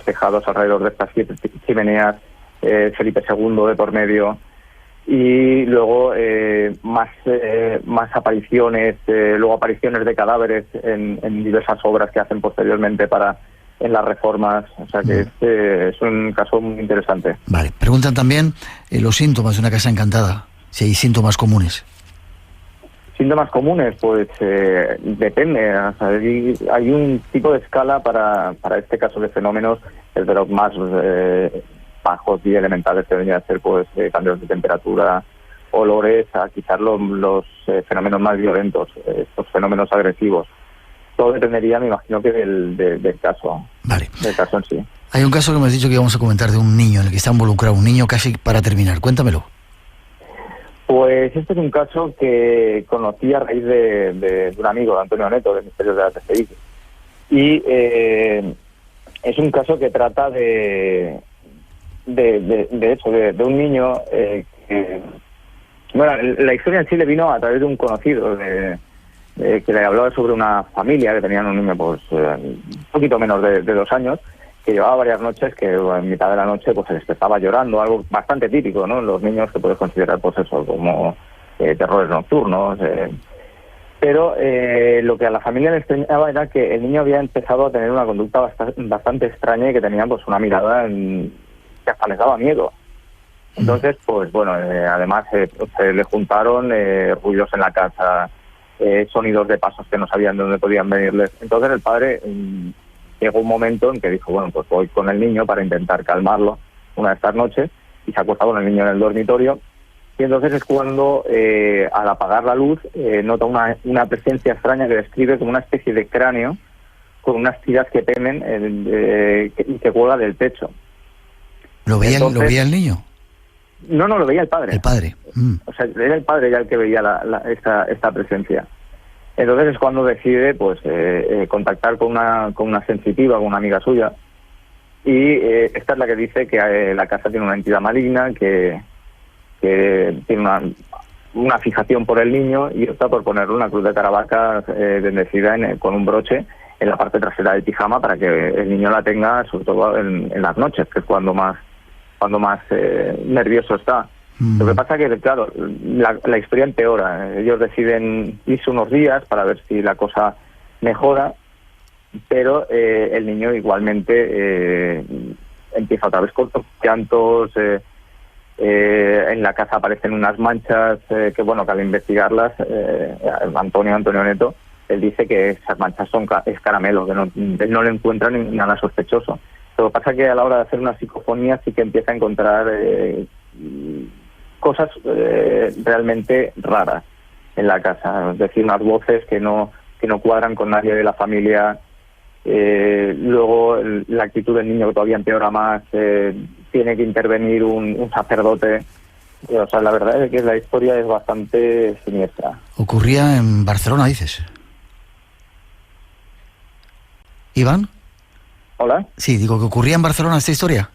tejados alrededor de estas 7 chimeneas, Felipe II de por medio, y luego más apariciones, luego apariciones de cadáveres en diversas obras que hacen posteriormente en las reformas, o sea que es un caso muy interesante. Vale, preguntan también los síntomas de una casa encantada, si hay síntomas comunes. Síntomas comunes, pues depende, o sea, hay un tipo de escala para este caso de fenómenos, el de los más bajos y elementales que venía a ser pues cambios de temperatura, olores, a quizás los fenómenos más violentos, estos fenómenos agresivos. Todo dependería, me imagino, que del caso. Vale. Del caso en sí. Hay un caso que me has dicho que íbamos a comentar de un niño en el que está involucrado, un niño casi para terminar. Cuéntamelo. Pues este es un caso que conocí a raíz de un amigo, de Antonio Neto, del Ministerio de la TCI. Y es un caso que trata de un niño que... Bueno, la historia en sí le vino a través de un conocido que le hablaba sobre una familia que tenían un niño pues un poquito menos de 2 años, que llevaba varias noches que en mitad de la noche pues se despertaba llorando, algo bastante típico, ¿no? Los niños que puedes considerar pues eso como terrores nocturnos, pero lo que a la familia le extrañaba era que el niño había empezado a tener una conducta bastante extraña y que tenía pues una mirada que hasta les daba miedo. Entonces pues bueno, además se le juntaron ruidos en la casa, sonidos de pasos que no sabían de dónde podían venirles. Entonces el padre llegó un momento en que dijo, bueno, pues voy con el niño para intentar calmarlo una de estas noches, y se acuesta con el niño en el dormitorio, y entonces es cuando al apagar la luz nota una presencia extraña que describe como una especie de cráneo con unas tiras que pemen y que cuelga del techo. ¿Lo veía el niño? No, lo veía el padre. El padre. O sea, era el padre ya el que veía esta presencia. Entonces es cuando decide pues contactar con una sensitiva, con una amiga suya, y esta es la que dice que la casa tiene una entidad maligna, que tiene una fijación por el niño, y opta por ponerle una cruz de Caravaca bendecida con un broche en la parte trasera del pijama para que el niño la tenga, sobre todo en las noches, que es cuando más nervioso está. Lo que pasa que, claro, la historia empeora. Ellos deciden irse unos días para ver si la cosa mejora, pero el niño igualmente empieza otra vez con llantos. En la casa aparecen unas manchas que al investigarlas, Antonio Neto, él dice que esas manchas es caramelo, que no le encuentran nada sospechoso. Lo que pasa que a la hora de hacer una psicofonía sí que empieza a encontrar cosas realmente raras en la casa, es decir, unas voces que no cuadran con nadie de la familia. Luego la actitud del niño que todavía empeora más, tiene que intervenir un sacerdote. O sea, la verdad es que la historia es bastante siniestra. Ocurría en Barcelona, dices. ¿Iván? ¿Hola? Sí, digo que ocurría en Barcelona esta historia.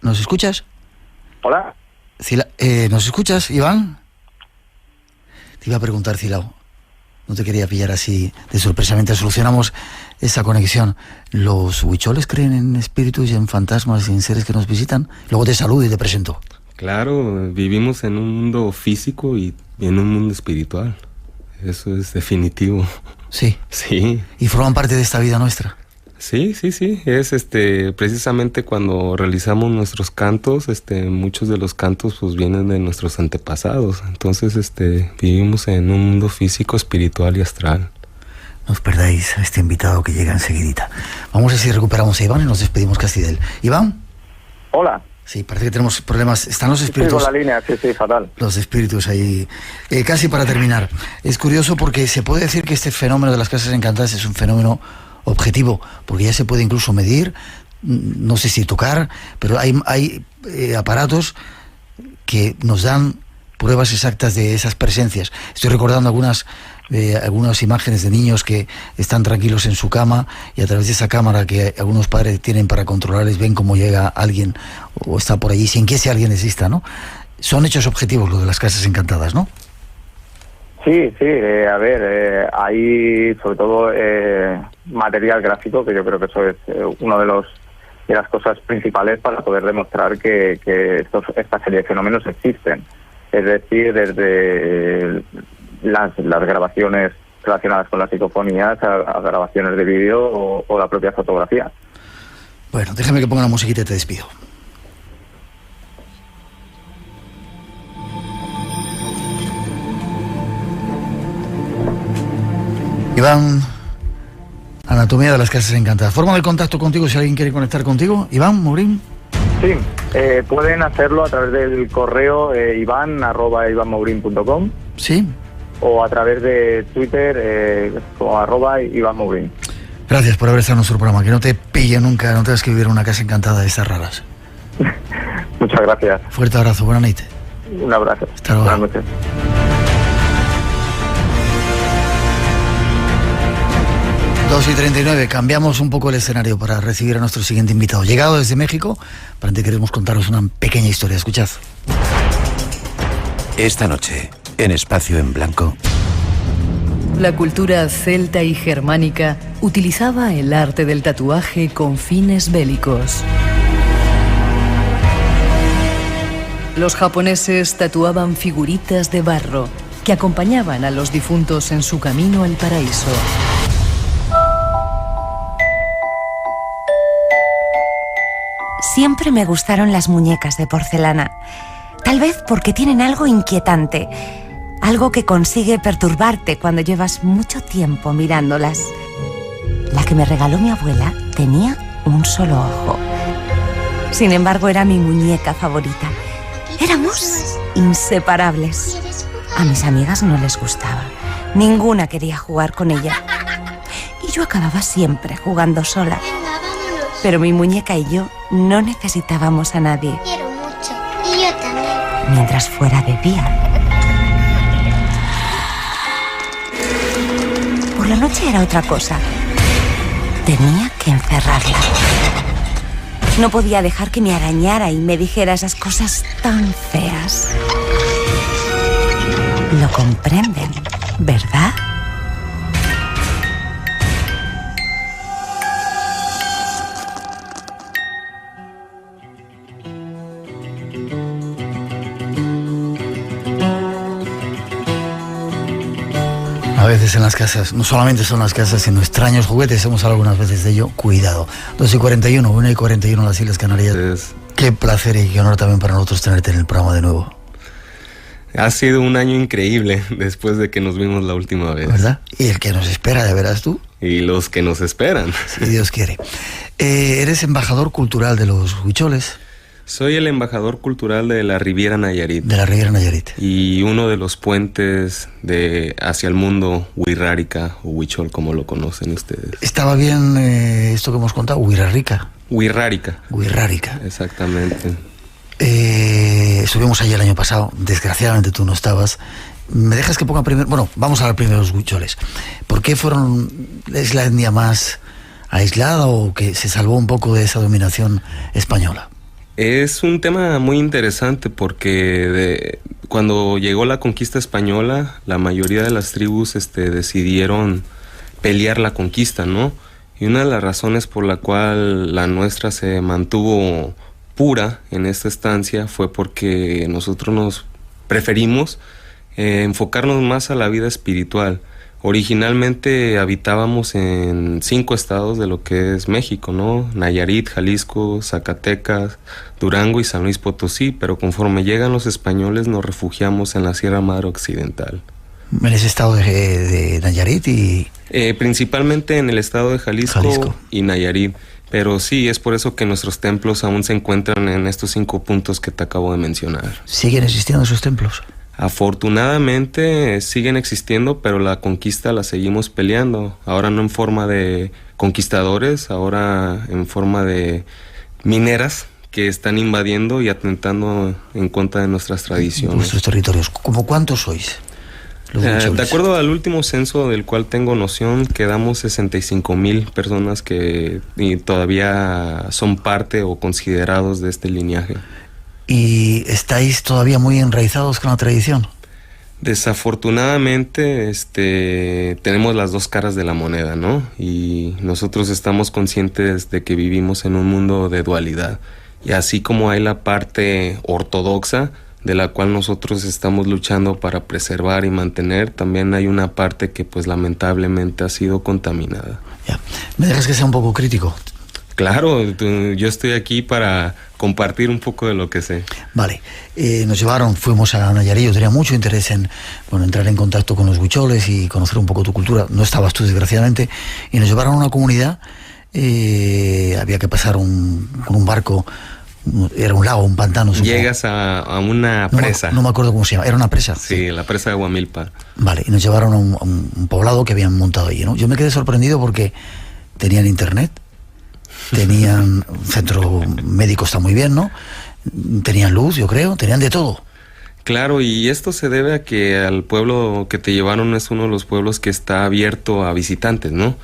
¿Nos escuchas? ¿Hola? ¿Nos escuchas, Iván? Te iba a preguntar, Cilao. No te quería pillar así de sorpresa. Mientras solucionamos esa conexión, ¿los huicholes creen en espíritus y en fantasmas y en seres que nos visitan? Luego te saludo y te presento. Claro, vivimos en un mundo físico y en un mundo espiritual. Eso es definitivo. Sí. Sí. ¿Y forman parte de esta vida nuestra? Sí. Es precisamente cuando realizamos nuestros cantos, muchos de los cantos pues vienen de nuestros antepasados. Entonces, vivimos en un mundo físico, espiritual y astral. No os perdáis a este invitado que llega enseguidita. Vamos a ver si recuperamos a Iván y nos despedimos casi de él. ¿Iván? Hola. Sí, parece que tenemos problemas. Están los espíritus. Sí, con la línea, sí, fatal. Los espíritus ahí. Casi para terminar. Es curioso porque se puede decir que este fenómeno de las casas encantadas es un fenómeno objetivo, porque ya se puede incluso medir, no sé si tocar, pero hay aparatos que nos dan pruebas exactas de esas presencias. Estoy recordando algunas imágenes de niños que están tranquilos en su cama y a través de esa cámara que algunos padres tienen para controlarles, ven cómo llega alguien o está por allí, sin que ese alguien exista, ¿no? Son hechos objetivos lo de las casas encantadas, ¿no? Sí, hay sobre todo material gráfico, que yo creo que eso es uno de las cosas principales para poder demostrar que esta serie de fenómenos existen. Es decir, desde las grabaciones relacionadas con las psicofonías a grabaciones de vídeo o la propia fotografía. Bueno, déjame que ponga la musiquita y te despido. Iván, Anatomía de las casas encantadas. ¿Forma de contacto contigo si alguien quiere conectar contigo? Iván Mourín. Sí, pueden hacerlo a través del correo ivan@ivanmourin.com. Sí. O a través de Twitter @ivanmourin. Gracias por haber estado en nuestro programa. Que no te pille nunca, no tengas que vivir en una casa encantada de estas raras. Muchas gracias. Fuerte abrazo, buena noche. Un abrazo. Hasta luego. Buenas noches. Dos y 39, cambiamos un poco el escenario para recibir a nuestro siguiente invitado. Llegado desde México, para que queremos contaros una pequeña historia. Escuchad. Esta noche, en Espacio en Blanco. La cultura celta y germánica utilizaba el arte del tatuaje con fines bélicos. Los japoneses tatuaban figuritas de barro que acompañaban a los difuntos en su camino al paraíso. Siempre me gustaron las muñecas de porcelana, tal vez porque tienen algo inquietante, algo que consigue perturbarte cuando llevas mucho tiempo mirándolas. La que me regaló mi abuela tenía un solo ojo. Sin embargo, era mi muñeca favorita. Éramos inseparables. A mis amigas no les gustaba. Ninguna quería jugar con ella. Y yo acababa siempre jugando sola. Pero mi muñeca y yo no necesitábamos a nadie. Quiero mucho. Y yo también. Mientras fuera de día. Por la noche era otra cosa. Tenía que encerrarla. No podía dejar que me arañara y me dijera esas cosas tan feas. Lo comprenden, ¿verdad? A veces en las casas, no solamente son las casas, sino extraños juguetes, hemos hablado algunas veces de ello, cuidado. 2:41, 1:41 en las Islas Canarias. Qué placer y qué honor también para nosotros tenerte en el programa de nuevo. Ha sido un año increíble después de que nos vimos la última vez. ¿Verdad? Y el que nos espera, ya verás tú. Y los que nos esperan. Si Dios quiere. Eres embajador cultural de los huicholes. Soy el embajador cultural de la Riviera Nayarit. De la Riviera Nayarit. Y uno de los puentes hacia el mundo Huirrárica o Huichol, como lo conocen ustedes. Estaba bien esto que hemos contado, Huirrárica. Huirrárica. Exactamente. Estuvimos allí el año pasado, desgraciadamente tú no estabas. ¿Me dejas que ponga primero? Bueno, vamos a hablar primero de los huicholes. ¿Por qué es la etnia más aislada o que se salvó un poco de esa dominación española? Es un tema muy interesante porque cuando llegó la conquista española, la mayoría de las tribus decidieron pelear la conquista, ¿no? Y una de las razones por la cual la nuestra se mantuvo pura en esta estancia fue porque nosotros nos preferimos enfocarnos más a la vida espiritual. Originalmente habitábamos en 5 estados de lo que es México, ¿no? Nayarit, Jalisco, Zacatecas, Durango y San Luis Potosí, pero conforme llegan los españoles nos refugiamos en la Sierra Madre Occidental. ¿En ese estado de Nayarit y...? Principalmente en el estado de Jalisco y Nayarit, pero sí, es por eso que nuestros templos aún se encuentran en estos 5 puntos que te acabo de mencionar. ¿Siguen existiendo esos templos? Afortunadamente siguen existiendo, pero la conquista la seguimos peleando. Ahora no en forma de conquistadores, ahora en forma de mineras que están invadiendo y atentando en contra de nuestras tradiciones. Nuestros territorios. ¿Cómo cuántos sois? De acuerdo al último censo del cual tengo noción, quedamos 65,000 personas que todavía son parte o considerados de este linaje. ¿Y estáis todavía muy enraizados con la tradición? Desafortunadamente, tenemos las dos caras de la moneda, ¿no? Y nosotros estamos conscientes de que vivimos en un mundo de dualidad. Y así como hay la parte ortodoxa, de la cual nosotros estamos luchando para preservar y mantener, también hay una parte que pues lamentablemente ha sido contaminada. Ya. ¿Me dejas que sea un poco crítico? Claro, yo estoy aquí para compartir un poco de lo que sé. Vale, fuimos a Nayarit, yo tenía mucho interés en entrar en contacto con los huicholes y conocer un poco tu cultura. No estabas tú, desgraciadamente, y nos llevaron a una comunidad, había que pasar con un barco, era un lago, un pantano. Llegas a una presa. No me acuerdo cómo se llama, ¿era una presa? Sí, la presa de Huamilpa. Vale, y nos llevaron a un poblado que habían montado allí, ¿no? Yo me quedé sorprendido porque tenían internet, tenían un centro médico, está muy bien, ¿no? Tenían luz, yo creo, tenían de todo. Claro, y esto se debe a que al pueblo que te llevaron es uno de los pueblos que está abierto a visitantes, ¿no?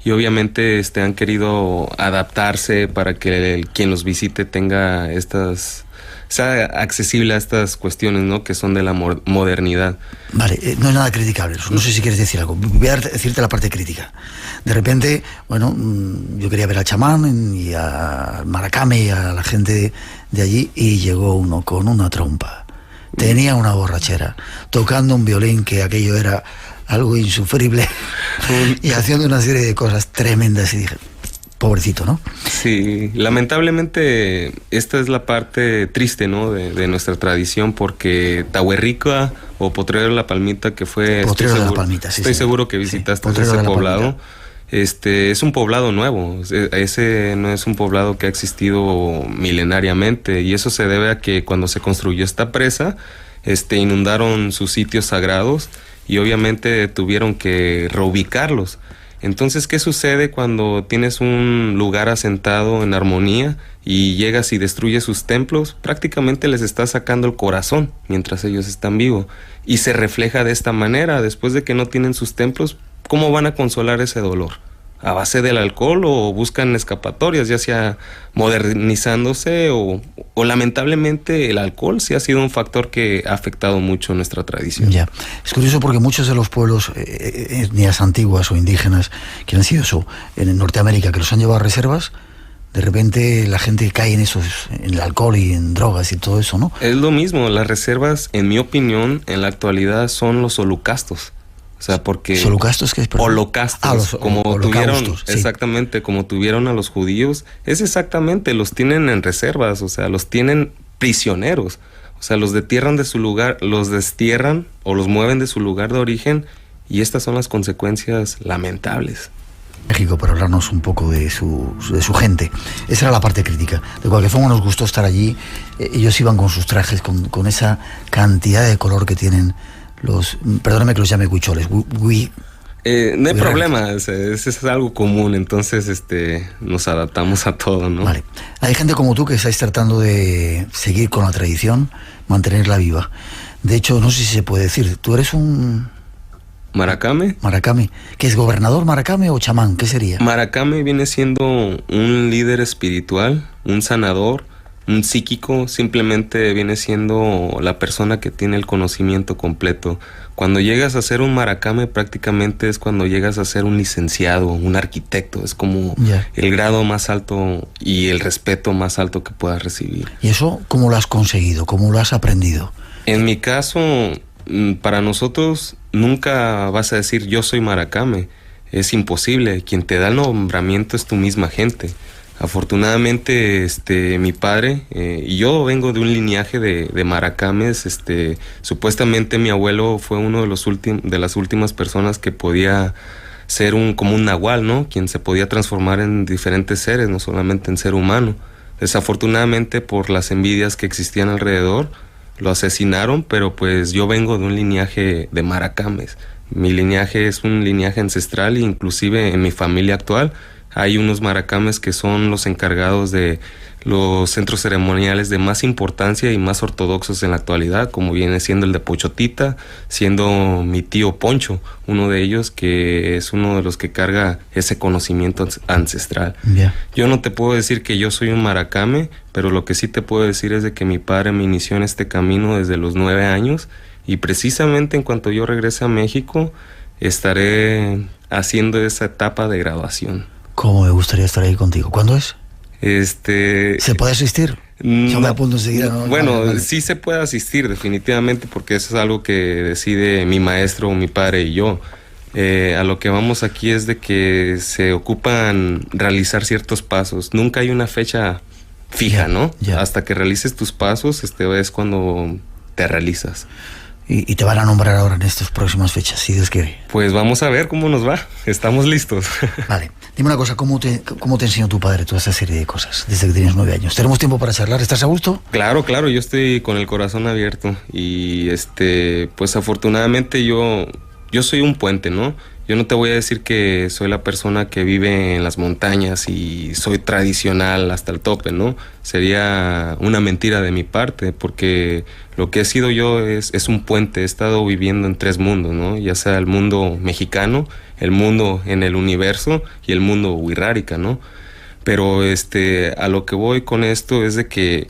Y obviamente han querido adaptarse para que quien los visite tenga sea accesible a estas cuestiones, ¿no? Que son de la modernidad. Vale, no es nada criticable eso. No sé si quieres decir algo. Voy a decirte la parte crítica. De repente, yo quería ver al chamán y a Maracame y a la gente de allí, y llegó uno con una trompa. Tenía una borrachera, tocando un violín, que aquello era algo insufrible, y haciendo una serie de cosas tremendas, y dije, pobrecito, ¿no? Sí, lamentablemente esta es la parte triste, ¿no? de nuestra tradición, porque Tahuerrica o Potrero de la Palmita, que fue... Potrero de la Palmita, sí. Estoy seguro que visitaste ese poblado. Es un poblado nuevo, ese no es un poblado que ha existido milenariamente, y eso se debe a que cuando se construyó esta presa, inundaron sus sitios sagrados y obviamente tuvieron que reubicarlos. Entonces, ¿qué sucede cuando tienes un lugar asentado en armonía y llegas y destruyes sus templos? Prácticamente les estás sacando el corazón mientras ellos están vivos, y se refleja de esta manera. Después de que no tienen sus templos, ¿cómo van a consolar ese dolor? ¿A base del alcohol o buscan escapatorias, ya sea modernizándose o lamentablemente el alcohol sí ha sido un factor que ha afectado mucho nuestra tradición? Ya, es curioso porque muchos de los pueblos, etnias antiguas o indígenas que han sido eso en Norteamérica, que los han llevado a reservas, de repente la gente cae en el alcohol y en drogas y todo eso, ¿no? Es lo mismo, las reservas, en mi opinión, en la actualidad son los holocaustos. O sea, porque... ¿Holocaustos qué es? Holocaustos, como tuvieron, sí. Exactamente, como tuvieron a los judíos, es exactamente, los tienen en reservas, o sea, los tienen prisioneros, o sea, los destierran de su lugar, los destierran o los mueven de su lugar de origen, y estas son las consecuencias lamentables. México, para hablarnos un poco de su gente. Esa era la parte crítica. De cualquier forma nos gustó estar allí. Ellos iban con sus trajes, con esa cantidad de color que tienen los... Perdóname que los llame huicholes. No hay problema, es algo común, entonces nos adaptamos a todo, ¿no? Vale. Hay gente como tú que estáis tratando de seguir con la tradición, mantenerla viva. De hecho, no sé si se puede decir, tú eres un... ¿Maracame? Maracame. ¿Qué es, gobernador Maracame o chamán? ¿Qué sería? Maracame viene siendo un líder espiritual, un sanador, un psíquico, simplemente viene siendo la persona que tiene el conocimiento completo. Cuando llegas a ser un Maracame, prácticamente es cuando llegas a ser un licenciado, un arquitecto. Es como el grado más alto y el respeto más alto que puedas recibir. ¿Y eso cómo lo has conseguido? ¿Cómo lo has aprendido? En mi caso, para nosotros nunca vas a decir yo soy Maracame. Es imposible. Quien te da el nombramiento es tu misma gente. Afortunadamente, mi padre y yo vengo de un linaje de Maracames. Supuestamente mi abuelo fue uno de las últimas personas que podía ser como un nahual, ¿no? Quien se podía transformar en diferentes seres, no solamente en ser humano. Desafortunadamente, por las envidias que existían alrededor, lo asesinaron, pero pues yo vengo de un linaje de Maracames. Mi linaje es un linaje ancestral e inclusive en mi familia actual hay unos Maracames que son los encargados de los centros ceremoniales de más importancia y más ortodoxos en la actualidad, como viene siendo el de Pochotita, siendo mi tío Poncho, uno de ellos que es uno de los que carga ese conocimiento ancestral. Yo no te puedo decir que yo soy un Maracame, pero lo que sí te puedo decir es de que mi padre me inició en este camino desde los 9 años y precisamente en cuanto yo regrese a México estaré haciendo esa etapa de graduación. ¿Cómo me gustaría estar ahí contigo? ¿Cuándo es? ¿Se puede asistir? Yo me apunto enseguida, ¿no? Bueno, vale. Sí se puede asistir definitivamente porque eso es algo que decide mi maestro, mi padre y yo. A lo que vamos aquí es de que se ocupan realizar ciertos pasos. Nunca hay una fecha fija, ¿no? Hasta que realices tus pasos, es cuando te realizas. Y te van a nombrar ahora en estas próximas fechas, si Dios quiere. Pues vamos a ver cómo nos va. Estamos listos. Vale. Dime una cosa, ¿cómo te enseñó tu padre toda esta serie de cosas desde que tenías 9 años? ¿Tenemos tiempo para charlar? ¿Estás a gusto? Claro, yo estoy con el corazón abierto. Y pues afortunadamente yo soy un puente, ¿no? Yo no te voy a decir que soy la persona que vive en las montañas y soy tradicional hasta el tope, ¿no? Sería una mentira de mi parte, porque lo que he sido yo es un puente. He estado viviendo en 3 mundos, ¿no? Ya sea el mundo mexicano, el mundo en el universo y el mundo wixárika, ¿no? Pero a lo que voy con esto es de que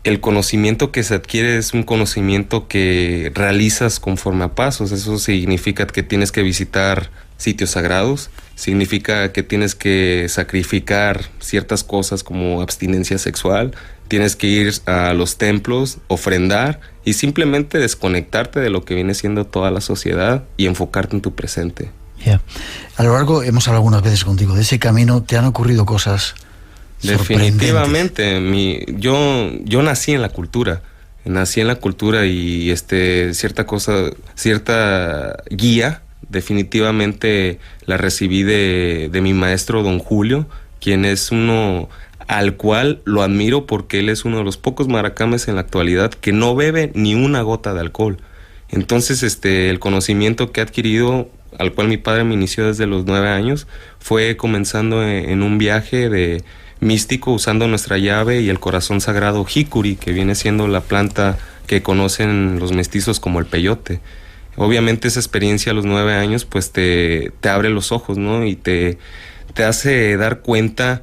el conocimiento que se adquiere es un conocimiento que realizas conforme a pasos. Eso significa que tienes que visitar sitios sagrados, significa que tienes que sacrificar ciertas cosas como abstinencia sexual, tienes que ir a los templos, ofrendar y simplemente desconectarte de lo que viene siendo toda la sociedad y enfocarte en tu presente. A lo largo, hemos hablado algunas veces contigo de ese camino, ¿te han ocurrido cosas? Definitivamente, yo nací en la cultura y cierta guía definitivamente la recibí de mi maestro Don Julio, quien es uno al cual lo admiro porque él es uno de los pocos Maracames en la actualidad que no bebe ni una gota de alcohol. Entonces el conocimiento que he adquirido, al cual mi padre me inició desde los 9 años, fue comenzando en un viaje de místico usando nuestra llave y el corazón sagrado jicuri, que viene siendo la planta que conocen los mestizos como el peyote. Obviamente esa experiencia a los 9 años pues te abre los ojos, ¿no? Y te hace dar cuenta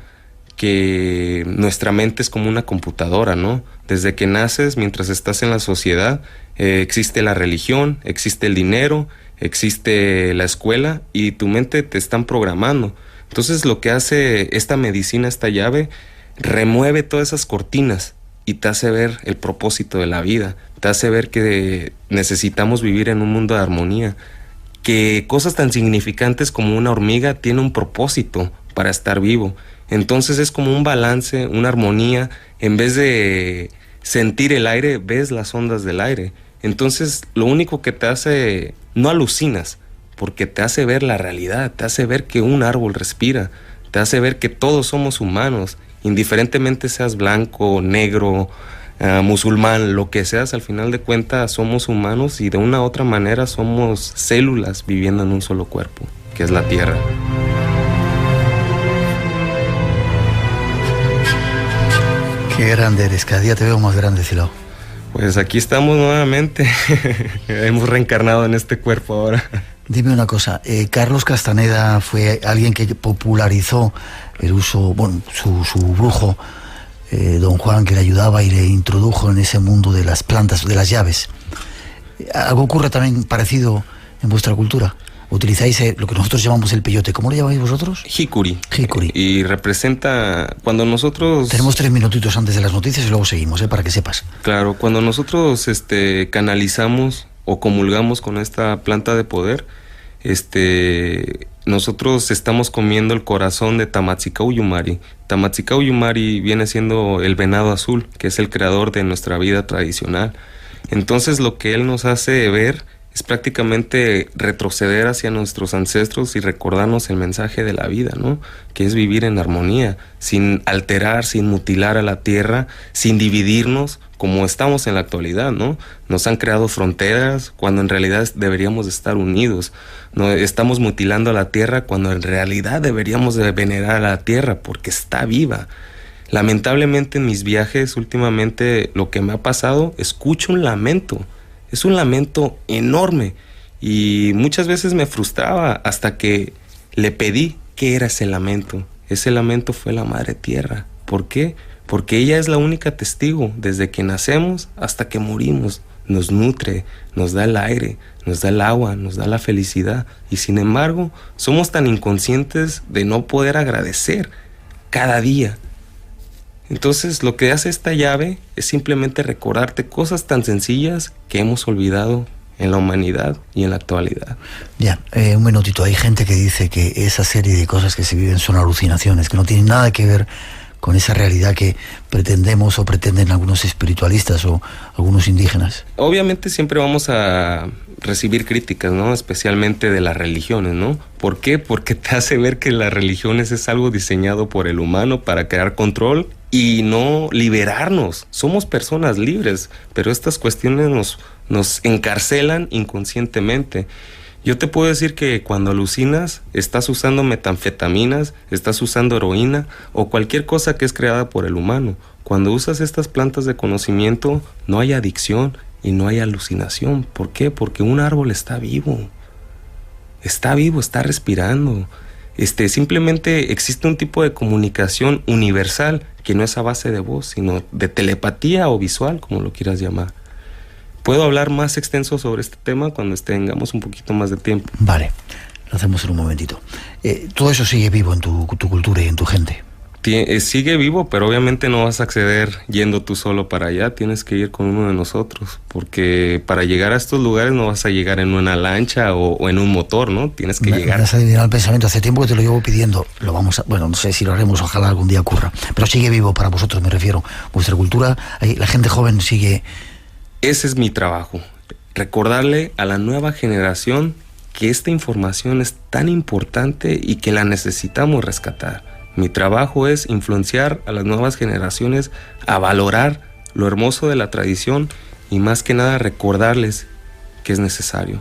que nuestra mente es como una computadora, ¿no? Desde que naces, mientras estás en la sociedad, existe la religión, existe el dinero, existe la escuela y tu mente te están programando. Entonces lo que hace esta medicina, esta llave, remueve todas esas cortinas y te hace ver el propósito de la vida, te hace ver que necesitamos vivir en un mundo de armonía. que cosas tan significantes como una hormiga tiene un propósito para estar vivo. Entonces es como un balance, una armonía. En vez de sentir el aire, ves las ondas del aire. Entonces lo único que te hace, no alucinas, porque te hace ver la realidad, te hace ver que un árbol respira, te hace ver que todos somos humanos, indiferentemente seas blanco, negro, musulmán, lo que seas, al final de cuentas somos humanos y de una u otra manera somos células viviendo en un solo cuerpo, que es la Tierra. Qué grande eres, cada día te veo más grande, Silao. Pues aquí estamos nuevamente, hemos reencarnado en este cuerpo ahora. Dime una cosa, Carlos Castaneda fue alguien que popularizó el uso, bueno, su brujo, don Juan, que le ayudaba y le introdujo en ese mundo de las plantas, de las llaves. ¿Algo ocurre también parecido en vuestra cultura? ¿Utilizáis lo que nosotros llamamos el peyote? ¿Cómo lo llamáis vosotros? Hikuri. Hikuri. Y representa, cuando nosotros... Tenemos 3 minutitos antes de las noticias y luego seguimos, para que sepas. Claro, cuando nosotros canalizamos o comulgamos con esta planta de poder, nosotros estamos comiendo el corazón de Tamatzikau Yumari. Tamatzikau Yumari viene siendo el venado azul, que es el creador de nuestra vida tradicional. Entonces lo que él nos hace ver es prácticamente retroceder hacia nuestros ancestros y recordarnos el mensaje de la vida, ¿no? Que es vivir en armonía, sin alterar, sin mutilar a la tierra, sin dividirnos como estamos en la actualidad, ¿no? Nos han creado fronteras cuando en realidad deberíamos de estar unidos. No, estamos mutilando a la tierra cuando en realidad deberíamos de venerar a la tierra porque está viva. Lamentablemente en mis viajes últimamente lo que me ha pasado, escucho un lamento. Es un lamento enorme y muchas veces me frustraba hasta que le pedí qué era ese lamento. Ese lamento fue la Madre Tierra. ¿Por qué? Porque ella es la única testigo desde que nacemos hasta que morimos. Nos nutre, nos da el aire, nos da el agua, nos da la felicidad. Y sin embargo, somos tan inconscientes de no poder agradecer cada día. Entonces lo que hace esta llave es simplemente recordarte cosas tan sencillas que hemos olvidado en la humanidad y en la actualidad. Ya, un minutito. Hay gente que dice que esa serie de cosas que se viven son alucinaciones, que no tienen nada que ver con esa realidad que pretendemos o pretenden algunos espiritualistas o algunos indígenas. Obviamente siempre vamos a recibir críticas, ¿no? Especialmente de las religiones, ¿no? ¿Por qué? Porque te hace ver que las religiones es algo diseñado por el humano para crear control y no liberarnos. Somos personas libres, pero estas cuestiones nos encarcelan inconscientemente. Yo te puedo decir que cuando alucinas, estás usando metanfetaminas, estás usando heroína o cualquier cosa que es creada por el humano. Cuando usas estas plantas de conocimiento, no hay adicción y no hay alucinación. ¿Por qué? Porque un árbol está vivo. Está vivo, está respirando. Simplemente existe un tipo de comunicación universal que no es a base de voz, sino de telepatía o visual, como lo quieras llamar. Puedo hablar más extenso sobre este tema cuando tengamos un poquito más de tiempo. Vale, lo hacemos en un momentito. Todo eso sigue vivo en tu cultura y en tu gente. Sigue vivo, pero obviamente no vas a acceder yendo tú solo para allá, tienes que ir con uno de nosotros, porque para llegar a estos lugares no vas a llegar en una lancha o en un motor, ¿no? Tienes que llegar. Me has adivinado el pensamiento, hace tiempo que te lo llevo pidiendo, bueno, no sé si lo haremos, ojalá algún día ocurra, pero sigue vivo para vosotros, me refiero, vuestra cultura, la gente joven sigue... Ese es mi trabajo, recordarle a la nueva generación que esta información es tan importante y que la necesitamos rescatar. Mi trabajo es influenciar a las nuevas generaciones a valorar lo hermoso de la tradición y más que nada recordarles que es necesario.